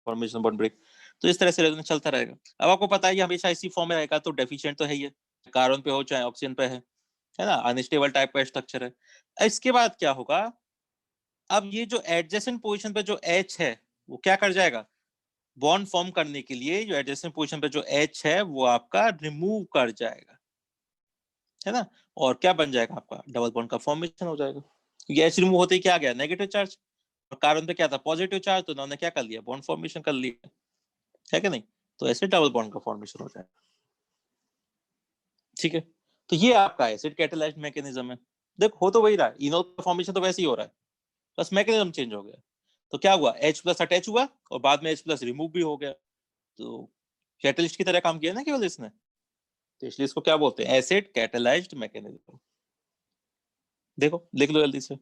[SPEAKER 1] formation, bond break. तो इस तरह से रेजोनेंस चलता रहेगा। अब आपको पता है ये हमेशा इसी फॉर्म में रहेगा, तो डेफिशिएंट तो है ही है, कार्बन पे हो चाहे ऑक्सीजन पे है ना, अनस्टेबल टाइप का स्ट्रक्चर है। इसके बाद क्या होगा? अब ये जो एडजेसेंट पोजीशन पे जो H है वो क्या कर जाएगा? बॉन्ड फॉर्म करने के लिए जो एडजेसेंट पोजीशन पे जो H है वो आपका रिमूव कर जाएगा, है ना, और क्या बन जाएगा? आपका डबल बॉन्ड का फॉर्मेशन हो जाएगा। ये H रिमूव होते ही क्या आ गया? Negative charge. और कार्बन पे क्या था? पॉजिटिव चार्ज, तो उन्होंने क्या कर लिया? बॉन्ड फॉर्मेशन कर लिया, है कि नहीं? तो ऐसे डबल बॉन्ड का फॉर्मेशन हो जाएगा, ठीक है। तो ये आपका एसिड कैटालाइज्ड मैकेनिज्म है। देखो हो तो वही रहा है, इनोल का फॉर्मेशन तो वैसे ही हो रहा है, बस मैकेनिज्म चेंज हो गया। तो क्या हुआ? H+ अटैच हुआ और बाद में H+ रिमूव भी हो गया, तो कैटलिस्ट की तरह काम किया ना केवल इसने। तो इसलिए इसको क्या बोलते हैं? Acid catalysed mechanism. देखो लिख लो जल्दी से।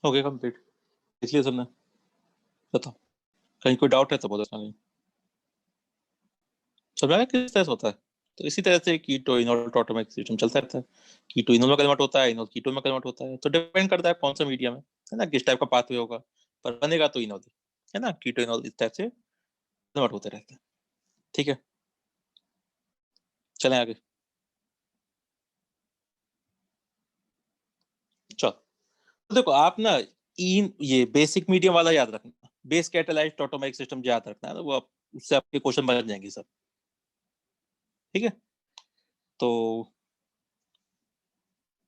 [SPEAKER 1] हो गया कंप्लीट, इसलिए सबने, बताओ कहीं कोई डाउट है तो बोलो इसमें। समझ में आया किस तरह से होता है? तो इसी तरह से कीटो इनोल टॉटोमेरिक सिस्टम चलता रहता है। कीटो इनोल में कन्वर्ट होता है, इनोल कीटो में कन्वर्ट होता है, तो डिपेंड करता है कौन सा मीडियम है ना, किस टाइप का पाथवे होगा, पर बनेगा तो इनोल, है ना, कीटो इनोल इस टाइप से कन्वर्ट होते रहते हैं, ठीक है। चलें आगे। चलो तो देखो आप ना, इन ये बेसिक मीडियम वाला याद रखना, बेस कैटालाइज्ड टॉटोमेरिक सिस्टम याद रखना है ना, वो आप उससे आपके क्वेश्चन बन जाएंगे सब, ठीक है। तो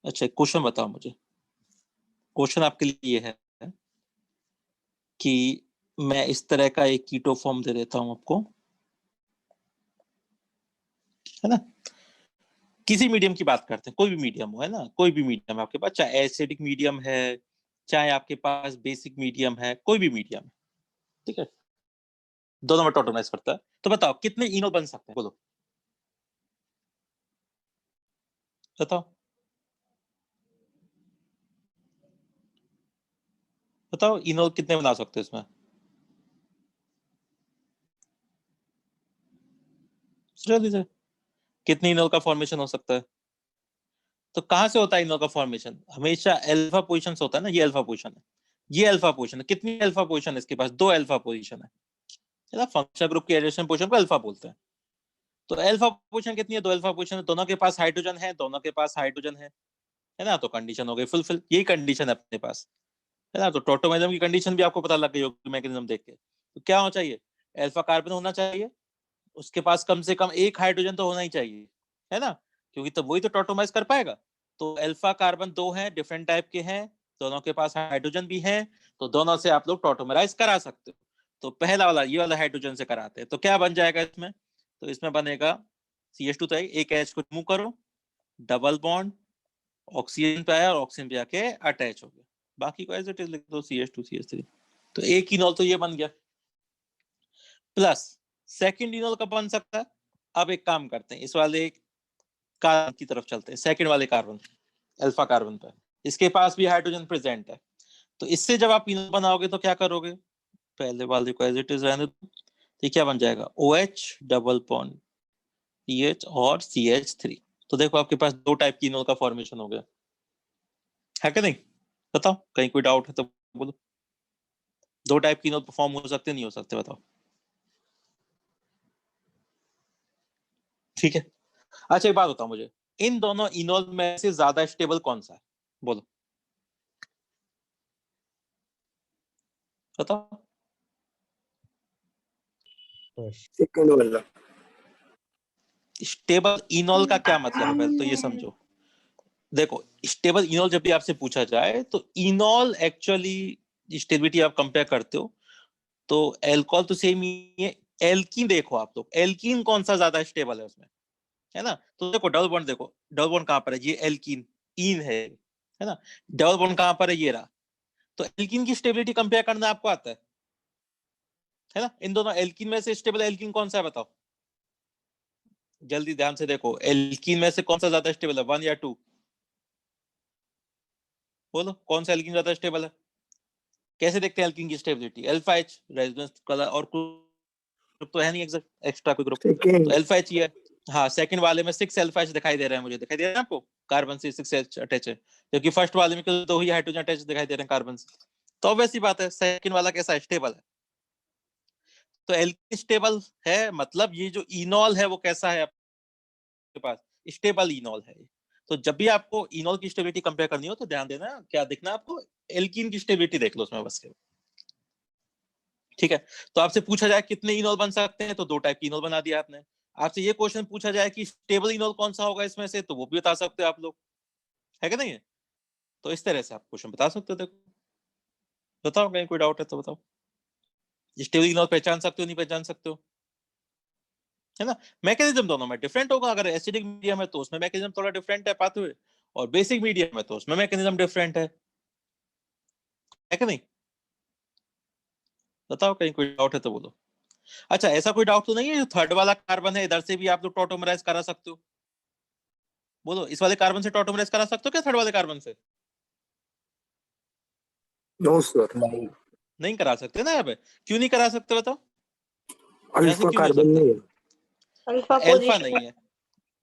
[SPEAKER 1] अच्छा क्वेश्चन बताओ मुझे, क्वेश्चन आपके लिए ये है कि मैं इस तरह का एक कीटो फॉर्म दे देता हूं आपको, है ना, किसी मीडियम की बात करते हैं, कोई भी मीडियम हो, है ना, कोई भी मीडियम है आपके पास, चाहे एसिडिक मीडियम है, चाहे आपके पास बेसिक मीडियम है, कोई भी मीडियम है, ठीक है, दोनों में टोटोनाइज करता है। तो बताओ कितने इनो बन सकते हैं, बोलो बताओ, बताओ इनो कितने बना सकते हैं इसमें, जल्दी से। कितने इनोल का फॉर्मेशन हो सकता है? तो कहां से होता है इनोल का फॉर्मेशन? हमेशा अल्फा पोजीशन से होता है ना। ये अल्फा पोजीशन है, ये अल्फा पोजीशन है। कितनी अल्फा पोजीशन है इसके पास? 2 अल्फा पोजीशन है ना। फंक्शनल ग्रुप की एडिशन पोजीशन को अल्फा बोलते हैं। तो अल्फा पोजीशन कितनी है? 2 अल्फा पोजीशन है, दोनों के पास हाइड्रोजन है, दोनों के पास हाइड्रोजन है ना। तो कंडीशन हो गई फुलफिल। यही कंडीशन है अपने पास, है ना। तो टोटोमेरिज्म की कंडीशन भी आपको पता लग गई होगी मैकेनिज्म देख के। तो क्या होना चाहिए? अल्फा कार्बन होना चाहिए, उसके पास कम से कम एक हाइड्रोजन तो होना ही चाहिए, है ना, क्योंकि तो वही तो टोटोमाइज कर पाएगा। तो अल्फा कार्बन 2 हैं, डिफरेंट टाइप के हैं, दोनों के पास हाइड्रोजन भी है, तो दोनों से आप लोग टोटोमराइज करा सकते हो। तो पहला वाला, ये वाला हाइड्रोजन से कराते हैं, तो क्या बन जाएगा इसमें? तो इसमें बनेगा CH2, तो एक H को रिमूव करो, डबल बॉन्ड, ऑक्सीजन पे आया और ऑक्सीजन पे आके अटैच हो गया। बाकी को एज इट इज लिख दो, CH2 CH3। तो एक इनॉल तो ये बन गया। प्लस सेकंड इनॉल कब बन सकता है? अब एक काम करते हैं, इस वाले कार्बन की तरफ चलते हैं, सेकंड वाले कार्बन, अल्फा कार्बन पे। इसके पास भी हाइड्रोजन प्रेजेंट है, तो इससे जब आप इनॉल बनाओगे तो क्या करोगे? पहले वाले को एज इट इज रहने दो। तो क्या बन जाएगा? OH डबल बॉन्ड CH और CH3। तो देखो आपके पास 2 टाइप की इनॉल का फॉर्मेशन हो गया, है कि नहीं? बताओ, कहीं कोई डाउट है तो बोलो। 2 टाइप की इनॉल परफॉर्म हो सकते नहीं हो सकते? बताओ। ठीक है। अच्छा एक बात बताओ मुझे, इन दोनों इनॉल में से ज्यादा स्टेबल कौन सा है? बोलो, बताओ।
[SPEAKER 2] सेकंड वाला।
[SPEAKER 1] स्टेबल इनॉल का क्या मतलब है, पहले तो ये समझो। देखो, स्टेबल इनॉल जब भी आपसे पूछा जाए तो इनॉल एक्चुअली स्टेबिलिटी आप कंपेयर करते हो तो एल्कोहल तो सेम ही है। एल्कीन देखो आप लोग, एल्कीन कौन सा ज्यादा स्टेबल है उसमें, है ना। तो देखो डबल बॉन्ड, देखो डबल बॉन्ड कहां पर है? ये एल्कीन, इन है ना। डबल बॉन्ड कहां पर है? ये रहा। तो एल्कीन की स्टेबिलिटी कंपेयर करना आपको आता है ना। इन दोनों एल्कीन में से स्टेबल एल्कीन कौन सा है बताओ? जल्दी ध्यान से देखो, एल्कीन में से कौन सा ज्यादा स्टेबल है, 1 या 2? बोलो कौन सा एल्कीन ज्यादा स्टेबल है? कैसे देखते हैं एल्कीन की stability? Alpha H resonance colour, और ग्रुप तो है नहीं एक्स्ट्रा कोई ग्रुप, तो
[SPEAKER 2] सेकंड।
[SPEAKER 1] अल्फा एच ही है। हाँ, सेकंड वाले में 6 अल्फा एच दिखाई दे रहे हैं मुझे, दिखाई दे रहा है आपको? कार्बन से 6 एच अटैच है, क्योंकि फर्स्ट वाले में केवल 2 ही हाइड्रोजन अटैच दिखाई दे रहे हैं कार्बन से। तो वैसी बात है, सेकंड वाला कैसा स्टेबल है? तो एल्कीन स्टेबल है, मतलब ये जो इनॉल है वो कैसा है आपके पास? स्टेबल इनॉल है। तो जब भी आपको इनॉल की स्टेबिलिटी कंपेयर करनी हो तो ध्यान देना क्या देखना आपको? एल्कीन की स्टेबिलिटी देख लो उसमें बस के। ठीक है। तो आपसे पूछा जाए कितने इनॉल बन सकते हैं, तो 2 टाइप की इनॉल बना दिया आपने। आपसे ये क्वेश्चन पूछा जाए कि स्टेबल इनॉल कौन सा होगा इसमें से, तो वो भी बता सकते हो आप लोग, है कि नहीं है? तो इस तरह से आप क्वेश्चन बता सकते हो। देखो, बताओ, कहीं कोई डाउट है तो बताओ। स्टेबल इनॉल पहचान सकते हो, नहीं पहचान सकते हो, है ना। मैकेनिज्म दोनों में डिफरेंट होगा। अगर एसिडिक मीडियम है तो उसमें मैकेनिज्म थोड़ा डिफरेंट है पाथवे, और बेसिक मीडियम है तो उसमें मैकेनिज्म डिफरेंट है कि नहीं? बताओ, कहीं कोई डाउट है तो बोलो। अच्छा, ऐसा कोई डाउट तो नहीं है जो थर्ड वाला कार्बन है इधर से भी आप लोग टोटोमराइज करा सकते हो? बोलो, इस वाले कार्बन से टोटोमराइज करा सकते हो क्या थर्ड वाले कार्बन से?
[SPEAKER 2] No sir.
[SPEAKER 3] नहीं,
[SPEAKER 1] नहीं करा सकते ना। अब क्यों नहीं करा सकते बताओ? यहाँ से
[SPEAKER 2] अल्फा
[SPEAKER 1] क्यों नहीं हो
[SPEAKER 2] कार्बन
[SPEAKER 1] सकता?
[SPEAKER 2] नहीं है। Alpha
[SPEAKER 1] alpha
[SPEAKER 2] position.
[SPEAKER 1] नहीं है,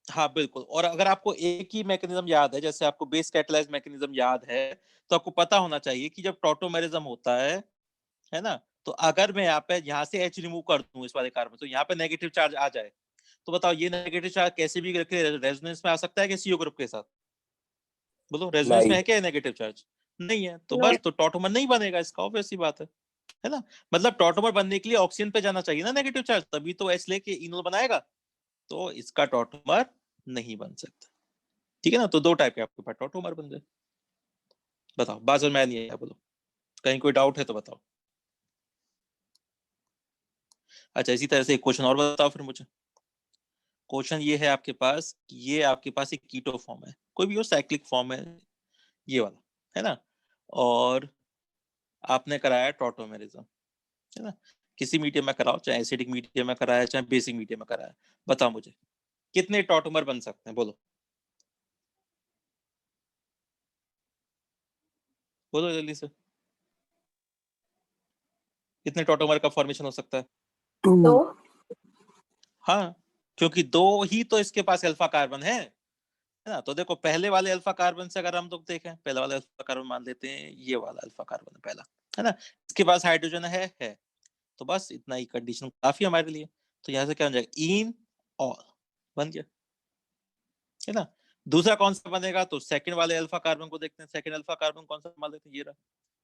[SPEAKER 1] हाँ बिल्कुल। और अगर आपको एक ही मैकेनिज्म याद है, जैसे आपको बेस कैटलाइज मैकेनिज्म याद है, तो आपको पता होना चाहिए कि जब टोटोमेरिज्म होता है ना, तो अगर मैं यहाँ पे यहाँ से H रिमूव कर दूं इस वाले कार्बन, तो यहाँ पे नेगेटिव चार्ज आ जाए, तो बताओ ये नेगेटिव चार्ज कैसे भी रेजोनेंस में आ सकता है कि CO ग्रुप के साथ? बोलो, रेजोनेंस में
[SPEAKER 3] नहीं,
[SPEAKER 1] है क्या नेगेटिव चार्ज? नहीं है, तो
[SPEAKER 2] नहीं।
[SPEAKER 1] बस तो टॉटोमर नहीं बनेगा, इसका ऑब्वियस सी बात है ना। मतलब टॉटोमर बनने के लिए ऑक्सीजन पे जाना चाहिए ना नेगेटिव चार्ज, तभी तो H लेके इनोल बनाएगा। तो इसका टॉटोमर नहीं बन सकता। ठीक है ना। तो 2 टाइप के आपके पास टॉटोमर बन गए। बताओ, बात समझ में नहीं आया? बोलो, कहीं कोई डाउट है तो बताओ। अच्छा, इसी तरह से एक क्वेश्चन और बताओ फिर मुझे। क्वेश्चन ये है आपके पास, ये आपके पास एक कीटो फॉर्म है, कोई भी हो, साइक्लिक फॉर्म है ये वाला, है ना। और आपने कराया टॉटोमेरिज्म, है ना। किसी मीडियम में कराओ, चाहे एसिडिक मीडियम में कराया चाहे बेसिक मीडियम में कराया, बताओ मुझे कितने टॉटोमर बन सकते हैं? बोलो, बोलो जल्दी से, कितने टॉटोमर का फॉर्मेशन हो सकता है?
[SPEAKER 2] टू।
[SPEAKER 1] हाँ, क्योंकि दो ही तो इसके पास अल्फा कार्बन है ना। तो देखो पहले वाले अल्फा कार्बन से अगर हम लोग देखें, पहला वाला अल्फा कार्बन मान लेते हैं, ये वाला अल्फा कार्बन पहला है ना, इसके पास हाइड्रोजन है। तो बस इतना ही कंडीशन काफी हमारे लिए। तो यहाँ से क्या बन जाएगा, इन ऑल बन गया, है ना। दूसरा कौन सा बनेगा, तो सेकंड वाले अल्फा कार्बन को देखते हैं। सेकंड अल्फा कार्बन कौन सा मान लेते हैं, ये रहा,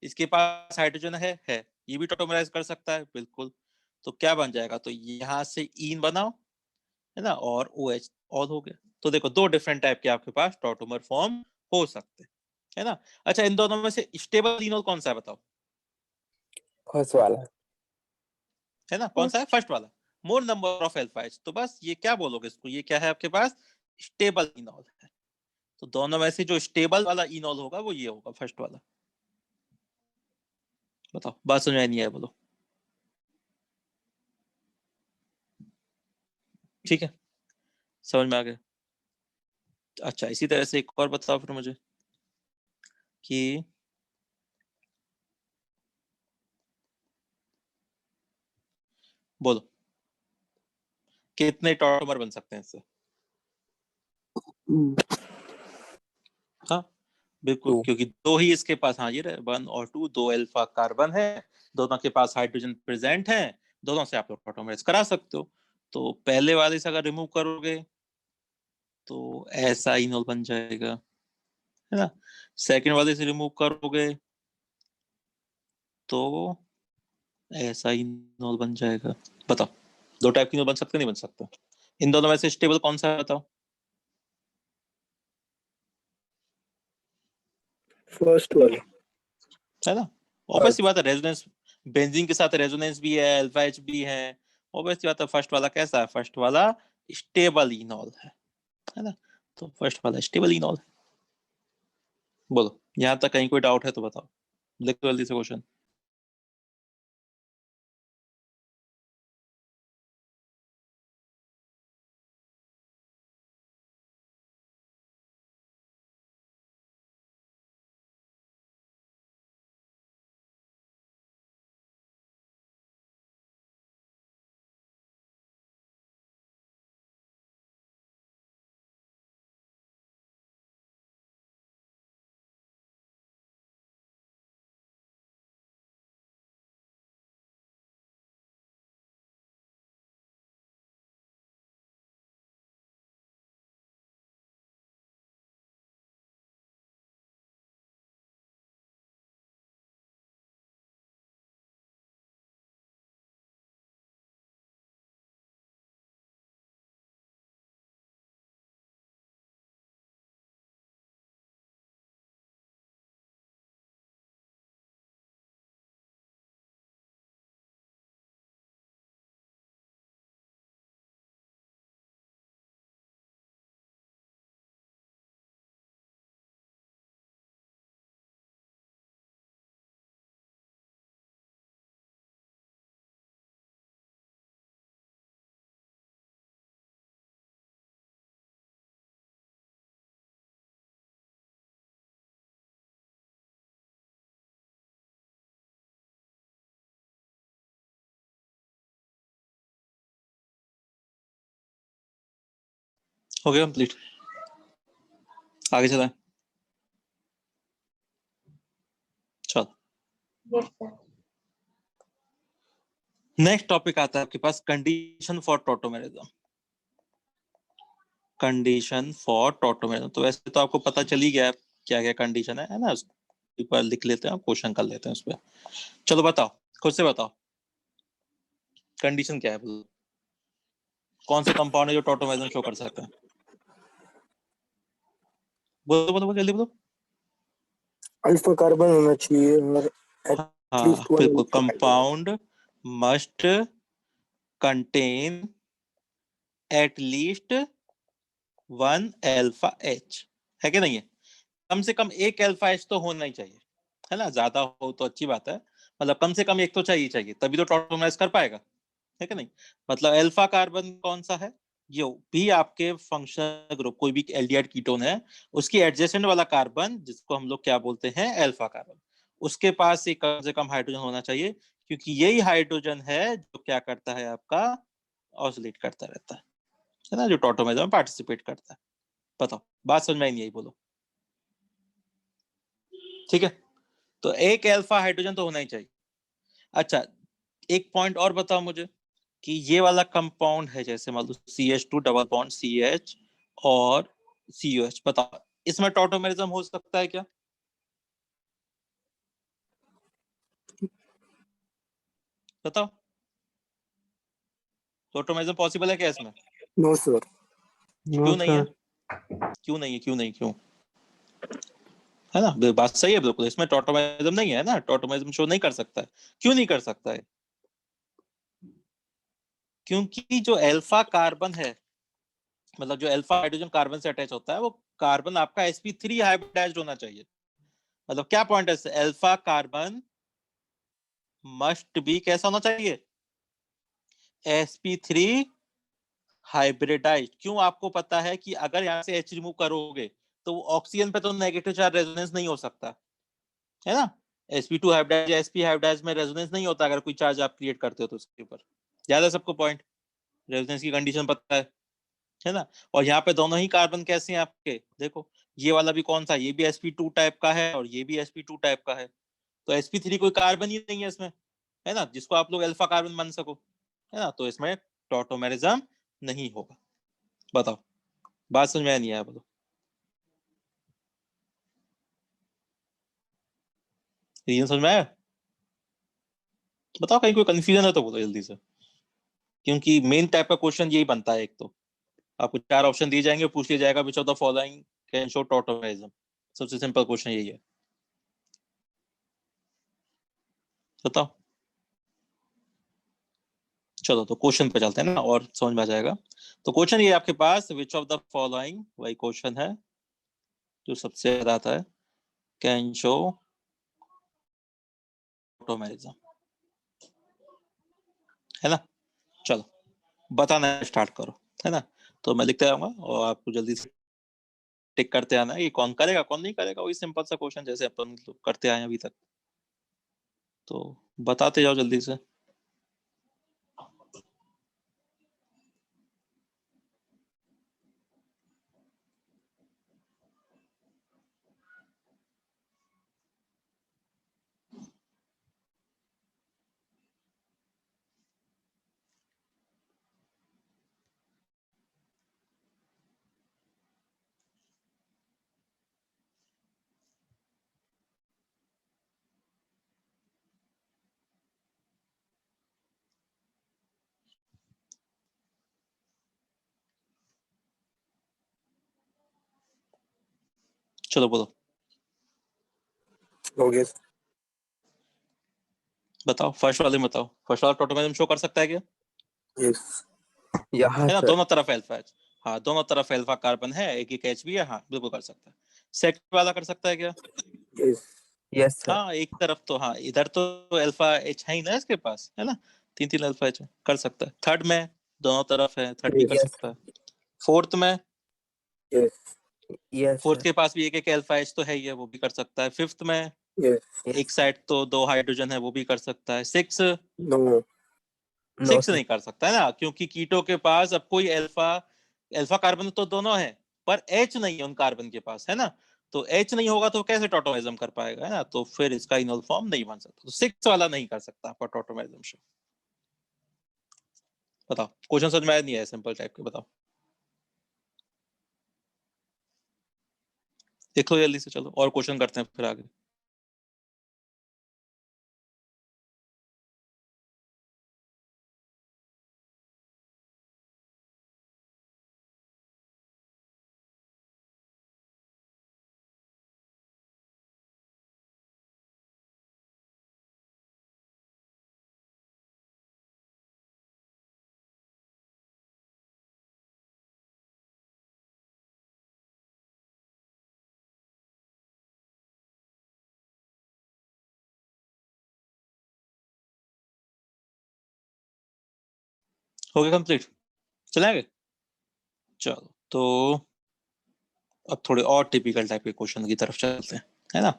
[SPEAKER 1] इसके पास हाइड्रोजन है, ये भी टॉटोमराइज कर सकता है, बिल्कुल। तो क्या बन जाएगा, तो यहाँ से इन बनाओ, है ना, और OH ऑल हो गया। तो देखो दो डिफरेंट टाइप के आपके पास टॉटोमर फॉर्म हो सकते हैं, है ना। अच्छा, इन दोनों में से स्टेबल इनोल कौन सा है बताओ,
[SPEAKER 3] फर्स्ट वाला।
[SPEAKER 1] है ना, कौन सा है, फर्स्ट वाला, मोर नंबर ऑफ अल्फा एच। तो बस ये क्या बोलोगे इसको, ये क्या है आपके पास, स्टेबल इनोल है। तो दोनों में से जो स्टेबल वाला इनोल होगा वो ये होगा, फर्स्ट वाला। बताओ, बात समझ में नहीं आया बोलो। ठीक है, समझ में आ गया। अच्छा, इसी तरह से एक और बताओ फिर मुझे कि बोलो कितने टॉटोमर बन सकते हैं इससे। हाँ बिल्कुल,
[SPEAKER 3] 2।
[SPEAKER 1] क्योंकि दो ही इसके पास, हाँ ये रहे 1 और 2, दो अल्फा कार्बन है, दोनों के पास हाइड्रोजन प्रेजेंट है, दोनों से आप लोग टॉटोमराइज करा सकते हो। तो पहले वाले से अगर रिमूव करोगे तो ऐसा इनोल बन जाएगा, है ना। सेकंड वाले से रिमूव करोगे तो ऐसा इनोल बन जाएगा। बताओ, दो टाइप की इनोल बन सकते नहीं बन सकते। इन दोनों में से स्टेबल कौन सा है बताओ।
[SPEAKER 2] फर्स्ट वाला।
[SPEAKER 1] है ना, ऑब्वियस सी बात है, रेजोनेंस बेंजीन के साथ रेजोनेंस भी है, अल्फा एच भी है, ऑब्वियस सी बात है। फर्स्ट वाला कैसा है, फर्स्ट वाला स्टेबल इनोल है ना। तो फर्स्ट वाला स्टेबल इनोल है। बोलो, यहाँ तक कहीं कोई डाउट है तो बताओ, लिखो जल्दी से क्वेश्चन। हो गया कंप्लीट, आगे चला। चलो,
[SPEAKER 2] Yes, sir.
[SPEAKER 1] नेक्स्ट टॉपिक आता है आपके पास, condition for tautomerism. Condition for tautomerism, तो वैसे तो आपको पता चल ही गया क्या क्या कंडीशन है ना। उस पर लिख लेते हैं, क्वेश्चन कर लेते हैं उस पर। चलो बताओ, खुद से बताओ कंडीशन क्या है, बोलो कौन से कंपाउंड है जो टॉटोमेरिज्म शो कर सकते हैं। बोलो बोलो बोलो, जल्दी बोलो।
[SPEAKER 2] अल्फा कार्बन होना चाहिए और
[SPEAKER 1] हाँ
[SPEAKER 2] एटलीस्ट वन
[SPEAKER 1] बिल्कुल, compound must contain at least 1 alpha H, है कि नहीं है। कम से कम एक अल्फा एच तो होना ही चाहिए, है ना। ज्यादा हो तो अच्छी बात है, मतलब कम से कम एक तो चाहिए, तभी तो टॉटोमराइज कर पाएगा, है कि नहीं। मतलब अल्फा कार्बन कौन सा है, जो भी आपके फंक्शनल ग्रुप कोई भी एल्डिहाइड कीटोन है, उसकी एडजेसेंट वाला कार्बन जिसको हम लोग क्या बोलते हैं, अल्फा कार्बन, उसके पास एक कम से कम हाइड्रोजन होना चाहिए, क्योंकि यही हाइड्रोजन है जो क्या करता है आपका, ऑसिलेट करता रहता है। है ना, जो टॉटोमेरिज्म में पार्टिसिपेट करता है। बताओ, बात समझ में आई नहीं आई, बोलो। ठीक है, तो एक अल्फा हाइड्रोजन तो होना ही चाहिए। अच्छा, एक पॉइंट और बताओ मुझे कि ये वाला कंपाउंड है, जैसे मान लो CH2 डबल बॉन्ड CH और COH, बताओ इसमें टॉटोमेरिज्म हो सकता है क्या? बताओ, टॉटोमेरिज्म पॉसिबल है क्या इसमें?
[SPEAKER 2] No sir.
[SPEAKER 1] क्यों नहीं है? क्यों नहीं है? क्यों नहीं? क्यों? है ना, बात सही है बिल्कुल, इसमें टॉटोमेरिज्म नहीं है ना, टॉटोमेरिज्म शो नहीं कर सकता है। क्यों नहीं कर सकता है? क्योंकि जो अल्फा कार्बन है, मतलब जो अल्फा हाइड्रोजन कार्बन से अटैच होता है, वो कार्बन आपका sp3 हाइब्रिडाइज्ड होना चाहिए। मतलब क्या पॉइंट है, अल्फा कार्बन मस्ट बी कैसा होना चाहिए? sp3 hybridised. क्यों? आपको पता है कि अगर यहाँ से H रिमूव करोगे तो ऑक्सीजन पे तो नेगेटिव चार्ज रेजोनेंस नहीं हो सकता, है ना। sp2 हाइब्रिडाइज्ड या sp हाइब्रिडाइज्ड में रेजोनेंस नहीं होता अगर कोई चार्ज आप क्रिएट करते हो तो उसके ऊपर। याद है सबको पॉइंट? रेजोनेंस की कंडीशन पता है ना। और यहाँ पे दोनों ही कार्बन कैसे हैं आपके, देखो ये वाला भी कौन सा, ये भी sp2 टाइप का है और ये भी sp2 टाइप का है। तो sp3 कोई कार्बन ही नहीं है इसमें, है ना, जिसको आप लोग अल्फा कार्बन मान सको, है ना। तो इसमें टॉटोमेरिज्म नहीं होगा। बताओ, बात समझ में नहीं आया, बोलो। रीजन समझ में आया? बताओ, कहीं कोई कंफ्यूजन है तो बोलो जल्दी से, क्योंकि मेन टाइप का क्वेश्चन यही बनता है। एक तो आपको 4 ऑप्शन दिए जाएंगे, पूछ लिया जाएगा which of the following can show tautomerism. सबसे सिंपल क्वेश्चन यही है। बताओ, चलो तो क्वेश्चन पे चलते हैं ना, और समझ में आ जाएगा। तो क्वेश्चन ये आपके पास, विच ऑफ द फॉलोइंग, वही क्वेश्चन है जो सबसे ज्यादा आता है, कैन शो टॉटोमेरिज्म, है ना। चलो बताना स्टार्ट करो, है ना। तो मैं लिखते जाऊंगा और आपको जल्दी से टिक करते आना है कि कौन करेगा कौन नहीं करेगा। वही सिंपल सा क्वेश्चन जैसे अपन करते आए हैं अभी तक, तो बताते जाओ जल्दी से। चलो बोलो,
[SPEAKER 2] हो गया सर।
[SPEAKER 1] बताओ फर्स्ट वाले में बताओ, फर्स्ट वाला टोटोमेरिज्म शो कर सकता है क्या?
[SPEAKER 2] यस।
[SPEAKER 3] यहाँ
[SPEAKER 1] है ना,
[SPEAKER 3] सर।
[SPEAKER 1] दोनों तरफ अल्फा है। हाँ, दोनों तरफ अल्फा कार्बन है, एक एक H भी है, हाँ बिल्कुल कर सकता है। सेकंड वाला कर सकता है क्या?
[SPEAKER 2] यस।
[SPEAKER 3] Yes sir.
[SPEAKER 1] हाँ, एक तरफ तो, हाँ इधर तो अल्फा H है ही ना इसके पास, है ना, 3 3 अल्फा H है, कर सकता है। थर्ड में दोनों तरफ है, थर्ड भी कर
[SPEAKER 2] यस।
[SPEAKER 3] यस।
[SPEAKER 1] सकता है। फोर्थ में,
[SPEAKER 2] यस।
[SPEAKER 3] Yes
[SPEAKER 1] fourth
[SPEAKER 3] sir.
[SPEAKER 1] के पास भी एक एक अल्फा H तो है ही है, वो भी कर सकता है। फिफ्थ में
[SPEAKER 2] यस।
[SPEAKER 3] यस।
[SPEAKER 1] एक साइड तो 2 हाइड्रोजन है, वो भी कर सकता है। Six,
[SPEAKER 2] no.
[SPEAKER 3] No
[SPEAKER 1] six
[SPEAKER 3] sir.
[SPEAKER 1] नहीं कर सकता है ना, क्योंकि कीटो के पास अब कोई अल्फा, अल्फा कार्बन तो दोनों है पर H नहीं है उन कार्बन के पास, है ना। तो H नहीं होगा तो कैसे टोटोमेरिज्म कर पाएगा, है ना। तो फिर इसका इनोल फॉर्म नहीं बन सकता, तो सिक्स वाला नहीं कर सकता आपका टोटोमेरिज्म शो। बताओ, क्वेश्चन समझ में आया नहीं है, सिंपल टाइप के, बताओ देख लो जल्दी से, चलो और क्वेश्चन करते हैं फिर आगे। हो गया कंप्लीट, चलेंगे। चलो तो अब थोड़े और टिपिकल टाइप के क्वेश्चन की तरफ चलते हैं, है ना।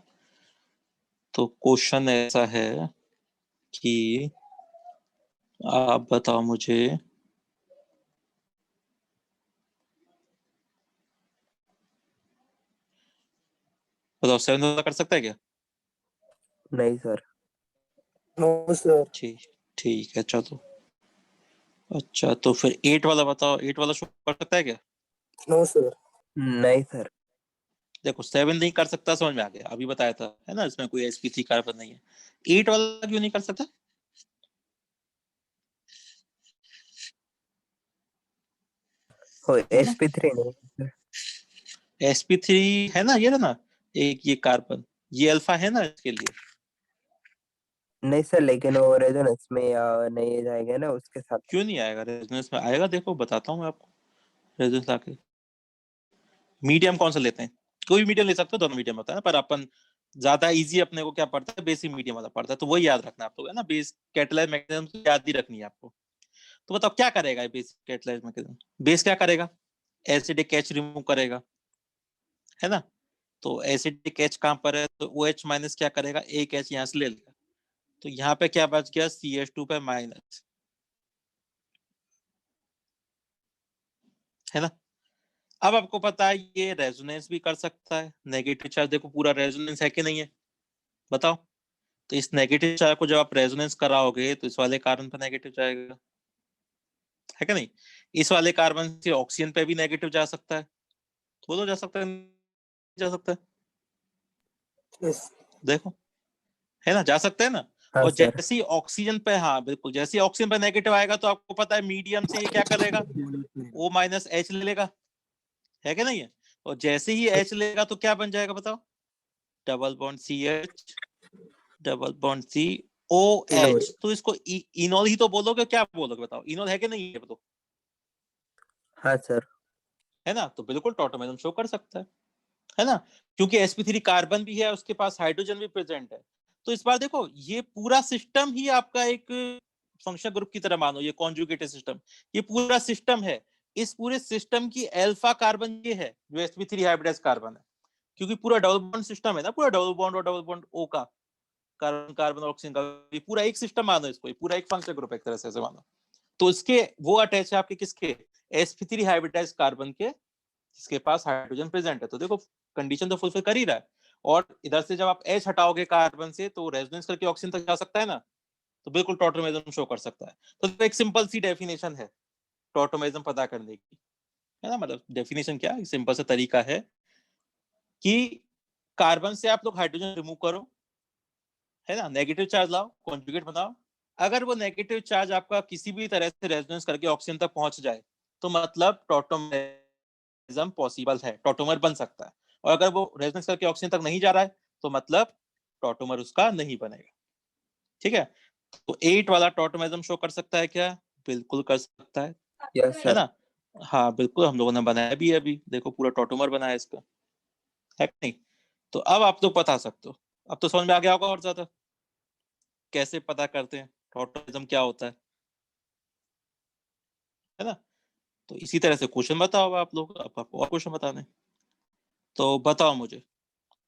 [SPEAKER 1] तो क्वेश्चन ऐसा है कि आप बताओ मुझे बताओ 7 वाला कर सकता है क्या?
[SPEAKER 3] नहीं सर।
[SPEAKER 2] No sir.
[SPEAKER 1] ठीक ठीक है चलो। अच्छा तो फिर 8 वाला बताओ, 8 वाला शो कर सकता है क्या?
[SPEAKER 2] No sir.
[SPEAKER 3] नहीं सर।
[SPEAKER 1] देखो 7 नहीं कर सकता, समझ में आ गया, अभी बताया था है ना, इसमें कोई sp3 कार्बन नहीं है। 8 वाला क्यों नहीं कर सकता?
[SPEAKER 3] हो
[SPEAKER 1] बोलो।
[SPEAKER 3] sp3 नहीं सर।
[SPEAKER 1] sp3 है ना, ये ना, एक ये कार्बन, ये अल्फा है ना इसके लिए।
[SPEAKER 3] नहीं सर, लेकिन वो रेजोनेंस में नहीं जाएगा ना उसके साथ।
[SPEAKER 1] क्यों नहीं आएगा रेजोनेंस में? आएगा, देखो बताता हूँ मैं आपको। रेजोनेंस आके मीडियम कौन सा लेते हैं? कोई मीडियम ले सकते हो, दोनों मीडियम होता है ना, पर अपन ज्यादा इजी अपने को क्या पड़ता है, बेसिक मीडियम वाला पड़ता है, तो वही याद रखना आपको है ना, बेस कैटलाइज मैकेनिज्म याद ही रखनी है आपको। तो बताओ क्या करेगा बेसिक कैटलाइज मैकेनिज्म? बेस क्या करेगा? एसिडिक एच रिमूव करेगा, है ना। तो एसिडिक एच कहां पर है, तो ओ एच माइनस क्या करेगा, एक एच यहां से ले लेगा, तो यहाँ पे क्या बच गया, सी एच टू पे माइनस, है ना। अब आपको पता है ये रेजोनेंस भी कर सकता है, नेगेटिव चार्ज देखो पूरा रेजोनेंस है कि नहीं है, बताओ। तो इस नेगेटिव चार्ज को जब आप रेजोनेंस कराओगे तो इस वाले कार्बन पर नेगेटिव जाएगा, है कि नहीं। इस वाले कार्बन से ऑक्सीजन पे भी नेगेटिव जा सकता है, तो बोलो जा सकता है नहीं जा सकता है?
[SPEAKER 2] यस।
[SPEAKER 1] देखो, है ना, जा सकता है ना।
[SPEAKER 3] हाँ
[SPEAKER 1] और
[SPEAKER 3] सर।
[SPEAKER 1] जैसे ही ऑक्सीजन पे, हाँ बिल्कुल, जैसे ही ऑक्सीजन पे नेगेटिव आएगा तो आपको पता है मीडियम से ये क्या करेगा, ओ माइनस एच ले लेगा, है कि नहीं है। और जैसे ही एच लेगा तो क्या बन जाएगा बताओ, double bond C H, double bond C O
[SPEAKER 2] enol.
[SPEAKER 1] H, तो इसको इनोल ही तो बोलोगे, क्या बोलोगे बताओ, इनोल है कि नहीं है बताओ।
[SPEAKER 3] हाँ सर।
[SPEAKER 1] है ना, तो बिल्कुल टॉटोमेरिज्म शो कर सकता है ना, क्योंकि sp3 कार्बन भी है, उसके पास हाइड्रोजन भी प्रेजेंट है। तो इस बार देखो ये पूरा सिस्टम ही आपका एक फंक्शनल ग्रुप की तरह मानो, ये कॉन्जुगेटेड सिस्टम, ये पूरा सिस्टम है। इस पूरे सिस्टम की अल्फा कार्बन ये है जो sp3 हाइब्रिडाइज कार्बन है, क्योंकि पूरा डबल बॉन्ड सिस्टम है ना, पूरा डबल बॉन्ड और डबल बॉन्ड ओ का, कार्बन कार्बन और ऑक्सीजन का, ये पूरा एक सिस्टम मानो इसको, ये पूरा एक फंक्शनल ग्रुप एक तरह से ऐसे मानो। तो इसके वो अटैच है आपके किसके, sp3 हाइब्रिडाइज कार्बन के, जिसके पास हाइड्रोजन प्रेजेंट है, तो देखो कंडीशन तो फुलफिल कर ही रहा है। और इधर से जब आप एच हटाओगे कार्बन से तो रेजोनेंस करके ऑक्सीजन तक जा सकता है ना, तो बिल्कुल टॉटोमेरिज्म शो कर सकता है। तो एक सिंपल सी डेफिनेशन है टॉटोमेरिज्म पता करने की, है ना, मतलब डेफिनेशन क्या है, सिंपल सा तरीका है कि कार्बन से आप लोग हाइड्रोजन रिमूव करो, है ना, नेगेटिव चार्ज लाओ, कॉन्जुगेट बनाओ। अगर वो नेगेटिव चार्ज आपका किसी भी तरह से रेजोनेंस करके ऑक्सीजन तक पहुंच जाए तो मतलब टॉटोमेरिज्म पॉसिबल है, टॉटोमर बन सकता है। और अगर वो रेजोनेंस करके ऑक्सीजन तक नहीं जा रहा है तो मतलब टॉटोमर उसका नहीं बनेगा, ठीक है। तो 8 वाला टॉटोमेरिज्म शो कर सकता है क्या? बिल्कुल कर सकता
[SPEAKER 3] यस
[SPEAKER 1] है
[SPEAKER 3] सर।
[SPEAKER 1] ना। हाँ बिल्कुल, हम लोगों ने बनाया भी है अभी, देखो पूरा टॉटोमर बनाया इसका, है कि नहीं। तो अब आप लोग बता सकते हो, अब तो समझ में आ गया होगा और ज्यादा कैसे पता करते हैं टॉटोमेरिज्म क्या होता है ना। तो इसी तरह से क्वेश्चन बताओ आप लोग, अब आपको और क्वेश्चन बताने हैं। तो बताओ मुझे,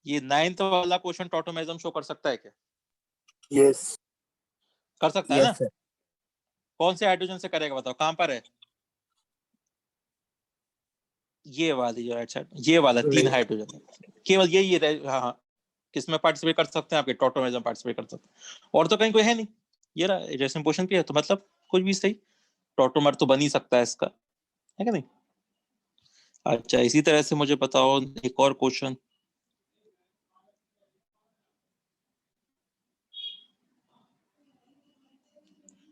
[SPEAKER 1] ये 9th वाला क्वेश्चन टॉटोमेरिज्म शो कर सकता है क्या?
[SPEAKER 2] यस।
[SPEAKER 1] कर सकता है ना।
[SPEAKER 3] Yes sir.
[SPEAKER 1] कौन से हाइड्रोजन से करेगा बताओ, कहां पर है ये वाली जो राइट साइड, ये वाला 3
[SPEAKER 2] नहीं।
[SPEAKER 1] हाइड्रोजन है, केवल यही है। हाँ हाँ, किसमें पार्टिसिपेट कर सकते हैं आपके टॉटोमेरिज्म पार्टिसिपेट कर सकते हैं, और तो कहीं कोई है नहीं। ये रहा जैसे पोर्शन पे है, तो मतलब कुछ भी सही, टॉटोमर तो बन ही सकता है इसका, है कि नहीं। अच्छा इसी तरह से मुझे बताओ एक और क्वेश्चन,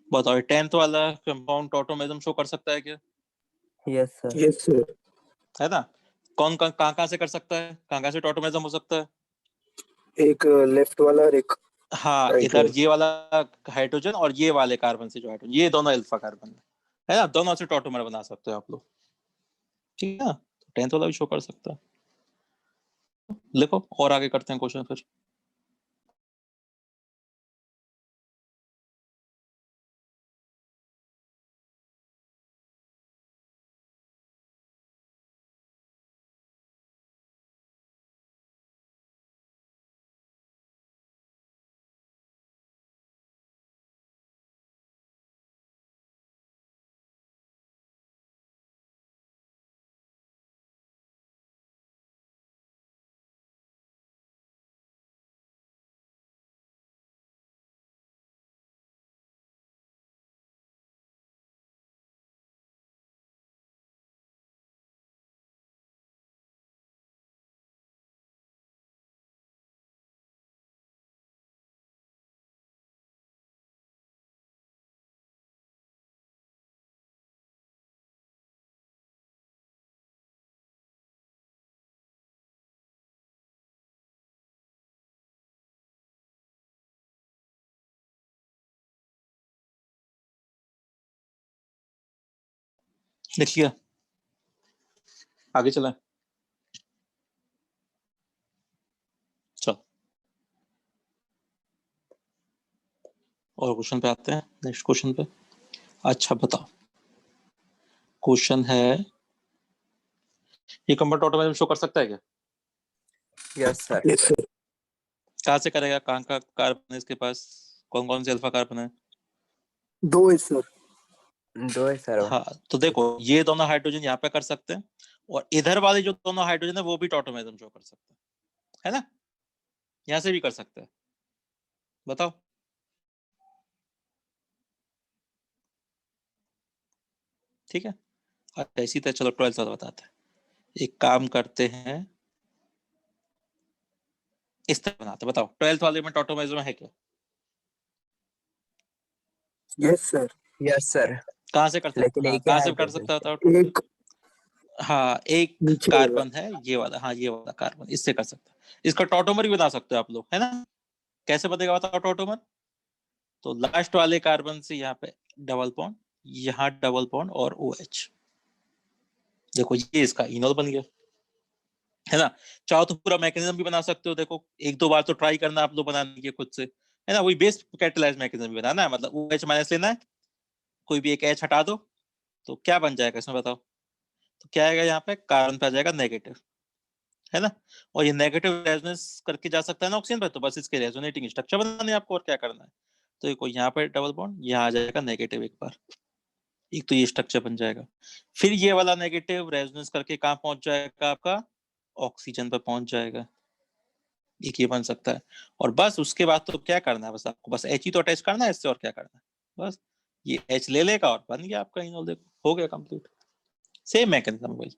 [SPEAKER 1] बताओ 10th वाला कंपाउंड टॉटोमेरिज्म शो कर सकता है क्या?
[SPEAKER 3] Yes sir.
[SPEAKER 2] Yes sir.
[SPEAKER 1] है ना। कौन कहाँ कहाँ से कर सकता है, कहाँ से टॉटोमेरिज्म हो सकता है?
[SPEAKER 2] एक लेफ्ट वाला और एक
[SPEAKER 1] हाँ,
[SPEAKER 2] राइट
[SPEAKER 1] इधर
[SPEAKER 2] वाला।
[SPEAKER 1] ये वाला हाइड्रोजन और ये वाले कार्बन से जो हाइड्रोजन, ये दोनों अल्फा कार्बन है ना, दोनों से टॉटोमर बना सकते हो आप लोग, ठीक है ना। तो 10th वाला भी शो कर सकता है। लिखो और आगे करते हैं क्वेश्चन फिर। लिख लिया, आगे चला। चल और क्वेश्चन पे आते हैं, नेक्स्ट क्वेश्चन पे। अच्छा बताओ, क्वेश्चन है ये कंपाउंड ऑटोमेटिक शो कर सकता है क्या?
[SPEAKER 3] Yes sir.
[SPEAKER 2] Yes sir.
[SPEAKER 1] कहाँ से करेगा, कहाँ का कार्बन है इसके पास, कौन कौन से अल्फा कार्बन है?
[SPEAKER 2] 2 है सर।
[SPEAKER 3] 2 है सर।
[SPEAKER 1] हाँ तो देखो, ये दोनों हाइड्रोजन यहाँ पे कर सकते हैं, और इधर वाले जो दोनों हाइड्रोजन है वो भी टॉटोमेरिज्म शो कर सकते हैं, है ना? यहाँ से भी कर सकते हैं, बताओ। ठीक है, अच्छा इसी तरह चलो 12th वाला बताते हैं। एक काम करते हैं, इस तरह बनाते हैं, बताओ 12th वाले में टॉटोमेरिज्म है क्या?
[SPEAKER 2] Yes sir.
[SPEAKER 3] Yes sir.
[SPEAKER 1] कहाँ से कर सकते
[SPEAKER 3] लेकिन
[SPEAKER 1] हैं? हाँ
[SPEAKER 3] एक ही
[SPEAKER 1] कहाँ से कर
[SPEAKER 3] हाइड्रोजन
[SPEAKER 1] सकता
[SPEAKER 3] से।
[SPEAKER 1] था?
[SPEAKER 2] एक
[SPEAKER 1] हाँ एक
[SPEAKER 2] नीचे होगा।
[SPEAKER 1] कार्बन है ये वाला, हाँ ये वाला कार्बन, इससे कर सकते हैं। इसका टॉटोमर भी बना सकते हो आप लोग, है ना? कैसे बनेगा बताओ टॉटोमर? तो लास्ट वाले कार्बन से यहाँ पे डबल बॉन्ड, यहाँ डबल बॉन्ड और OH, देखो ये इसका इनोल बन गया, है ना? चाहो तो पूरा मैकेनिज्म भी बना सकते हो, देखो एक दो बार तो ट्राई करना आप लोग बनाने के खुद से, है ना? वही बेस कैटेलाइज मैकेनिज्म भी बनाना है, मतलब OH माइनस लेना है, कोई भी एक H हटा दो, तो क्या बन जाएगा इसमें बताओ? तो क्या आएगा यहाँ पे, कार्बन पे आ जाएगा नेगेटिव, है ना? और ये नेगेटिव रेजोनेंस करके जा सकता है ना ऑक्सीजन पे, तो बस इसके रेजोनेटिंग स्ट्रक्चर बनाने आपको, और क्या करना है। तो देखो यहाँ पे डबल बॉन्ड, यहाँ आ जाएगा नेगेटिव एक बार, एक तो ये स्ट्रक्चर बन जाएगा। फिर ये वाला नेगेटिव रेजोनेंस करके कहाँ पहुंच जाएगा आपका, ऑक्सीजन पे पहुंच जाएगा, एक ये बन सकता है। और बस उसके बाद तो क्या करना है, बस आपको बस H ही तो अटैच करना है इससे, और क्या करना है, बस ये H ले लेगा और बन गया आपका इनोल, देखो हो गया कंप्लीट, सेम मैकेनिज्म भाई,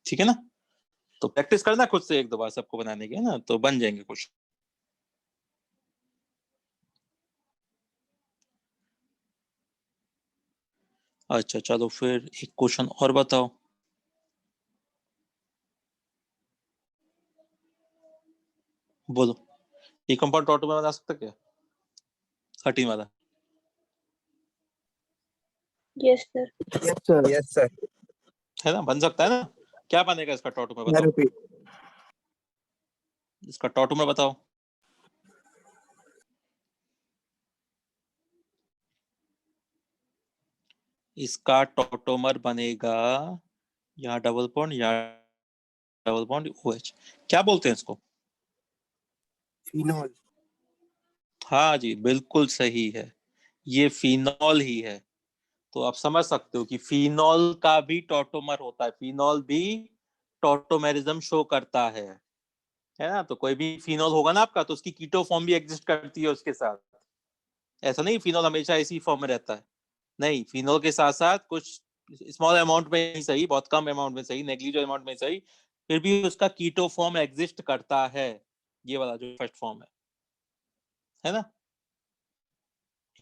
[SPEAKER 1] ठीक है ना? तो प्रैक्टिस करना खुद से एक दो बार सबको बनाने की, है ना, तो बन जाएंगे कुछ। अच्छा चलो फिर एक क्वेश्चन और बताओ, बोलो, ये कंपाउंड टॉटो में बना सकता क्या, 13 वाला?
[SPEAKER 4] Yes sir.
[SPEAKER 2] Yes sir.
[SPEAKER 3] Yes sir.
[SPEAKER 1] है ना, बन सकता है ना? क्या बनेगा इसका टॉटो में बताओ,
[SPEAKER 2] थेरेपी।
[SPEAKER 1] इसका टॉटो में बताओ। इसका टॉटोमर बनेगा, यहाँ डबल बॉन्ड, यहाँ डबल बॉन्ड OH, क्या बोलते हैं इसको?
[SPEAKER 2] फिनॉल।
[SPEAKER 1] हाँ जी बिल्कुल सही है, ये फिनॉल ही है। तो आप समझ सकते हो कि फिनॉल का भी टॉटोमर होता है, फिनॉल भी टॉटोमेरिज्म शो करता है ना? तो कोई भी फिनॉल होगा ना आपका, तो उसकी कीटो फॉर्म भी एग्जिस्ट करती है उसके साथ, ऐसा नहीं फिनॉल हमेशा इसी फॉर्म में रहता है, नहीं, फिनॉल के साथ साथ कुछ स्मॉल अमाउंट में ही सही, बहुत कम अमाउंट में सही, नेग्लिजिबल अमाउंट में सही, फिर भी उसका कीटो फॉर्म एग्जिस्ट करता है, ये वाला जो फर्स्ट फॉर्म है ना?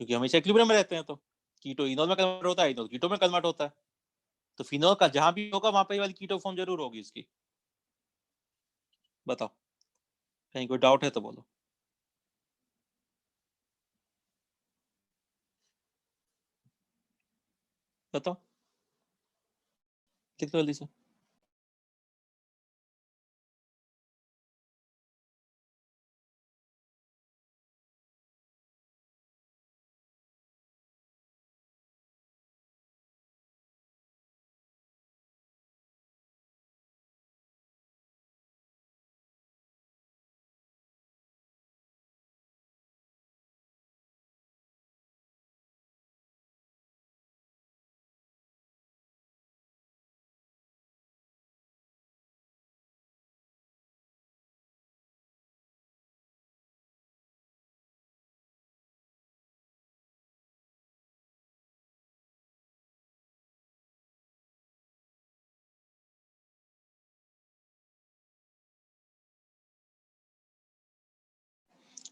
[SPEAKER 1] क्योंकि हमेशा इक्विलिब्रियम में रहते हैं, तो कीटो इनोल में कन्वर्ट होता है, इनोल कीटो में कन्वर्ट होता है, तो फिनॉल का जहां भी होगा वहां पे ये वाली कीटो फॉर्म जरूर होगी इसकी, बताओ, कहीं कोई डाउट है तो बोलो, बताओ, लिख लो जल्दी से।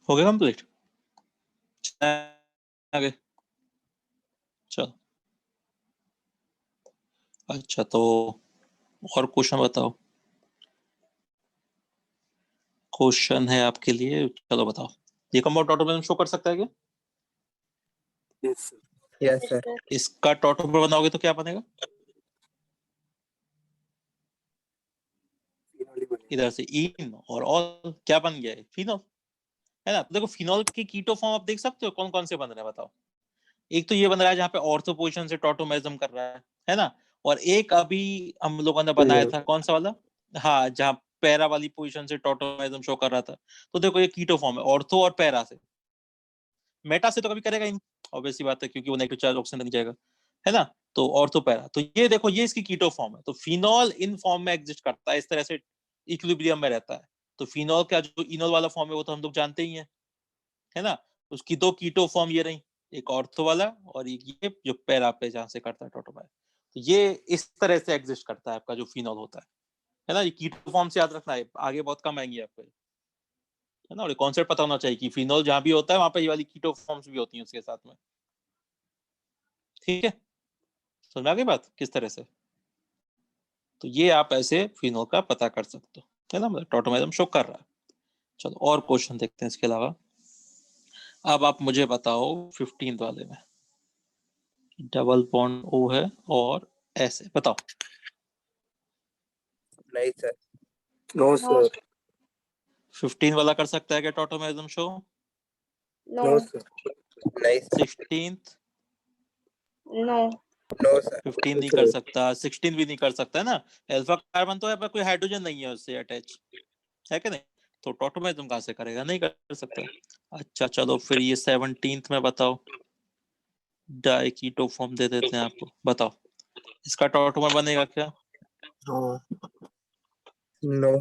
[SPEAKER 1] हो गया कंप्लीट, आगे चलो। अच्छा तो और क्वेश्चन बताओ, क्वेश्चन है आपके लिए, चलो बताओ, ये कंपाउंड ऑटोमेरिज्म शो कर सकता है क्या?
[SPEAKER 2] Yes sir.
[SPEAKER 3] Yes sir.
[SPEAKER 1] इसका टॉटोमर बनाओगे तो क्या बनेगा?
[SPEAKER 2] फिनॉल ही बनेगा।
[SPEAKER 1] इधर से इन और ऑल, क्या बन गया है? फिनॉल, है ना? तो देखो फिनॉल के कीटो फॉर्म आप देख सकते हो कौन कौन से बन रहे हैं, बताओ। एक तो ये बन रहा है जहाँ पे ऑर्थो पोजीशन से टॉटोमेरिज्म कर रहा है ना? और एक अभी हम लोगों ने बनाया था, कौन सा वाला? हाँ, जहाँ पैरा वाली पोजीशन से टॉटोमेरिज्म शो कर रहा था। तो देखो ये कीटो फॉर्म है, ऑर्थो और पैरा से। मेटा से तो कभी करेगा इन, ऑब्वियसली बात है, क्योंकि वो नेगेटिव चार्ज ऑक्सीजन लग जाएगा, है ना? तो ऑर्थो पैरा, तो ये देखो ये इसकी कीटो फॉर्म है। तो फिनॉल इन फॉर्म में एग्जिस्ट करता है, इस तरह से इक्विलिब्रियम में रहता है। तो फिनॉल का जो इनॉल वाला फॉर्म है वो तो हम लोग जानते ही है ना? उसकी दो कीटो फॉर्म ये रही, एक ऑर्थो वाला और एक ये जो पैरा पे जहां से करता है टोटोमर। तो ये इस तरह से एग्जिस्ट करता है आपका जो फिनॉल होता है ना? ये कीटो फॉर्म से याद रखना है, आगे बहुत कम आएंगे आपको, है ना? और कॉन्सेप्ट पता होना चाहिए कि फिनॉल जहां भी होता है वहां पे ये वाली कीटो फॉर्म्स भी होती हैं उसके साथ में। ठीक है, समझ में आ गई बात किस तरह से? तो ये आप ऐसे फिनॉल का पता कर सकते हो, है ना? मतलब टोटोमेरिज्म शो कर रहा है। चलो और क्वेश्चन देखते हैं इसके अलावा। अब आप मुझे बताओ 15th वाले में, डबल बॉन्ड ओ है और ऐसे बताओ।
[SPEAKER 3] नहीं सर।
[SPEAKER 2] No sir.
[SPEAKER 1] 15 वाला कर सकता है क्या टोटोमेरिज्म शो?
[SPEAKER 2] No sir.
[SPEAKER 3] नहीं sir.
[SPEAKER 1] 16th?
[SPEAKER 4] No
[SPEAKER 3] no sir.
[SPEAKER 1] 15 नहीं कर सकता, 16 भी नहीं कर सकता, है ना? अल्फा कार्बन तो है पर कोई हाइड्रोजन नहीं है उससे अटैच, है कि नहीं? तो टोटोमेरिज्म कहां से करेगा? नहीं कर सकता। अच्छा चलो फिर ये 17th में बताओ, डाई कीटो फॉर्म दे देते हैं आपको, बताओ इसका टोटोमर बनेगा क्या?
[SPEAKER 3] नो।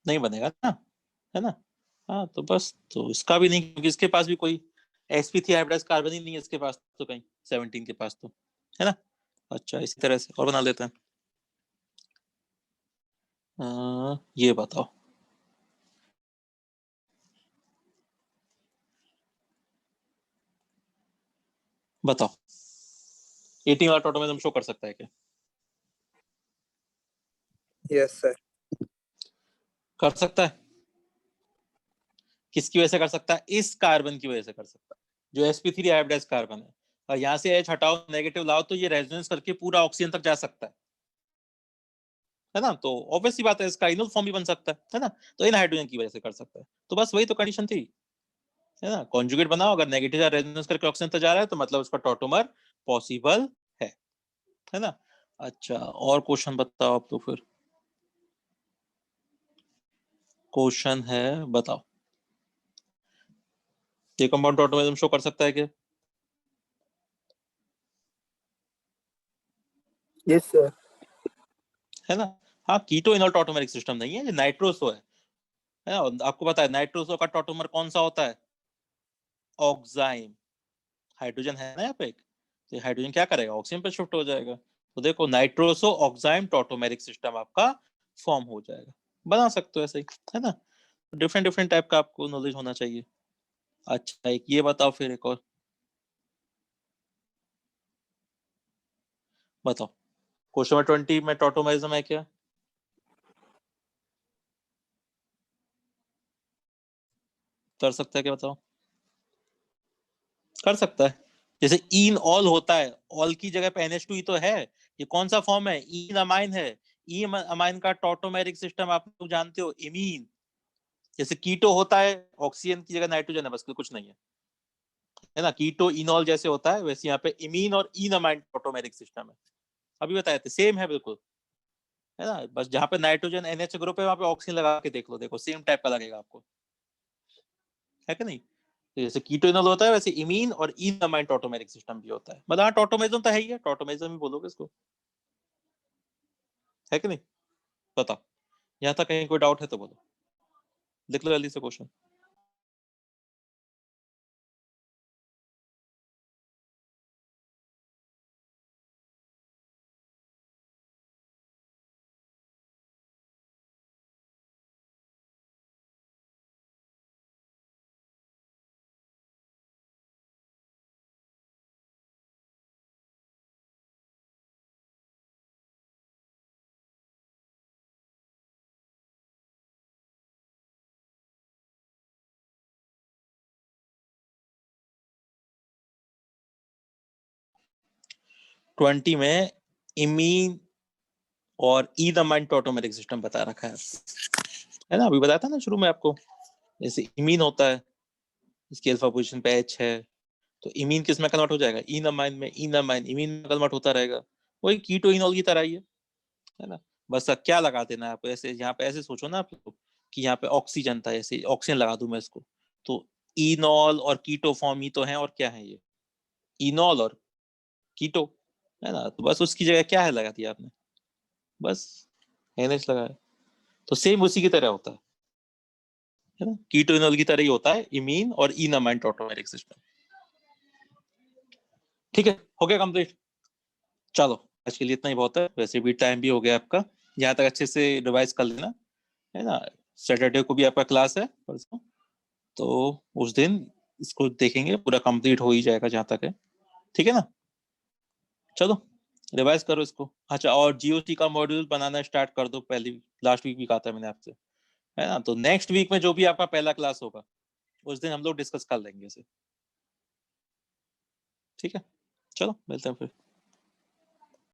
[SPEAKER 1] नहीं बनेगा ना, है ना? हाँ तो बस, तो इसका भी नहीं, क्योंकि इसके पास भी कोई sp3 हाइब्रिडाइज कार्बन ही नहीं है इसके पास तो, कहीं 17 के पास तो, है ना? अच्छा इसी तरह से और बना लेते हैं। ये बताओ, बताओ 18 वाला टोटोमेरिज्म शो कर सकता है क्या?
[SPEAKER 3] Yes sir.
[SPEAKER 1] कर सकता है। किसकी वजह से कर सकता है? इस कार्बन की वजह से कर सकता है, जो sp3 हाइब्रिडाइज कार्बन है। और यहाँ से H हटाओ, नेगेटिव लाओ, तो ये रेजोनेंस करके पूरा ऑक्सीजन तक जा सकता है ना? तो ऑब्वियसली बात है इसका इनोल फॉर्म भी बन सकता है ना? तो इन हाइड्रोजन की वजह से कर सकता है। तो बस वही तो कंडीशन थी, है ना? कॉन्जुगेट बनाओ, अगर नेगेटिव चार्ज रेजोनेंस करके ऑक्सीजन तक जा रहा है तो मतलब उसका टॉटोमर पॉसिबल है ना? अच्छा और क्वेश्चन बताओ आप तो फिर। क्वेश्चन है, बताओ ये कंपाउंड टॉटोमेरिज्म शो कर सकता है क्या?
[SPEAKER 2] Yes sir.
[SPEAKER 1] है ना? हाँ, कीटो इनोल टॉटोमेरिक सिस्टम नहीं है, ये नाइट्रोसो है ना? और आपको पता है नाइट्रोसो का टॉटोमर कौन सा होता है? ऑक्साइम। हाइड्रोजन है ना यहाँ पे एक, तो हाइड्रोजन क्या करेगा? ऑक्सीजन पे शिफ्ट हो जाएगा। तो देखो नाइट्रोसो ऑक्साइम टॉटोमेरिक सिस्टम आपका फॉर्म हो जाएगा। बना सकते हो ऐसे ही, है ना? डिफरेंट डिफरेंट टाइप का आपको नॉलेज होना चाहिए। अच्छा एक ये बताओ फिर, एक और बताओ, क्वेश्चन नंबर 20 में टॉटोमेरिज्म है क्या? कर सकता है क्या, बताओ? कर सकता है। जैसे इन ऑल होता है, ऑल की जगह पे NH2 ही तो है। ये कौन सा फॉर्म है? इन अमाइन है। इन अमाइन का टॉटोमेरिक सिस्टम आप लोग जानते हो, इमीन। जैसे कीटो होता है, ऑक्सीजन की जगह नाइट्रोजन है, बस कुछ नहीं है ना? कीटो इनॉल जैसे होता है वैसे यहाँ पे इमीन और इन अमाइन टॉटोमेरिक सिस्टम है। अभी बताए थे, सेम है बिल्कुल, है ना? बस जहाँ पे नाइट्रोजन NH ग्रुप है वहां पे ऑक्सीजन लगा के देख लो, देखो सेम टाइप का लगेगा आपको, है कि नहीं? तो जैसे कीटोइनॉल होता है वैसे इमीन और इन अमाइन टॉटोमेरिक सिस्टम भी होता है। मतलब हाँ टॉटोमेरिज्म तो है ही है, टॉटोमेरिज्म ही बोलोगे इसको, है कि नहीं? बताओ, यहाँ तक कहीं कोई डाउट है तो बोलो, लिख लो जल्दी से क्वेश्चन। 20 में इमीन और ईथामाइन टॉटोमेरिक सिस्टम बता रखा है ना, अभी बताया था ना शुरू में आपको। जैसे इमीन होता है, इसकी अल्फा पोजीशन पे H है, तो इमीन किस में कन्वर्ट हो जाएगा, ईनामाइन में, ईनामाइन इमीन में कन्वर्ट होता रहेगा। वही कीटोइनॉल की तरह ही है ना। बस अब क्या लगा देना है आपको, ऐसे यहाँ पे ऐसे सोचो ना आप लोग कि यहाँ पे ऑक्सीजन था, ऐसे ऑक्सीजन लगा दूं मैं इसको, तो इनॉल और कीटो फॉर्म ही तो है, और क्या है ये, इनॉल और कीटो, है ना। तो बस उसकी जगह क्या है लगा दिया आपने, बस NH लगाया। तो सेम उसी की तरह होता है ना, कीटोइनॉल की तरह ही होता है इमीन और ईनामाइन टॉटोमेरिक सिस्टम। ठीक है, हो गया कंप्लीट। चलो आज के लिए इतना ही बहुत है, वैसे भी टाइम भी हो गया आपका, यहाँ तक अच्छे से रिवाइज कर लेना, है ना। सैटरडे को भी आपका क्लास है परसों, तो उस दिन इसको देखेंगे, पूरा कंप्लीट हो ही जाएगा जहाँ तक है, ठीक है ना। चलो रिवाइज करो इसको। अच्छा, और GOT का मॉड्यूल बनाना स्टार्ट कर दो, पहली लास्ट वीक भी कहा था मैंने आपसे, है ना। तो नेक्स्ट वीक में जो भी आपका पहला क्लास होगा उस दिन हम लोग डिस्कस कर लेंगे इसे, ठीक है। चलो मिलते हैं फिर।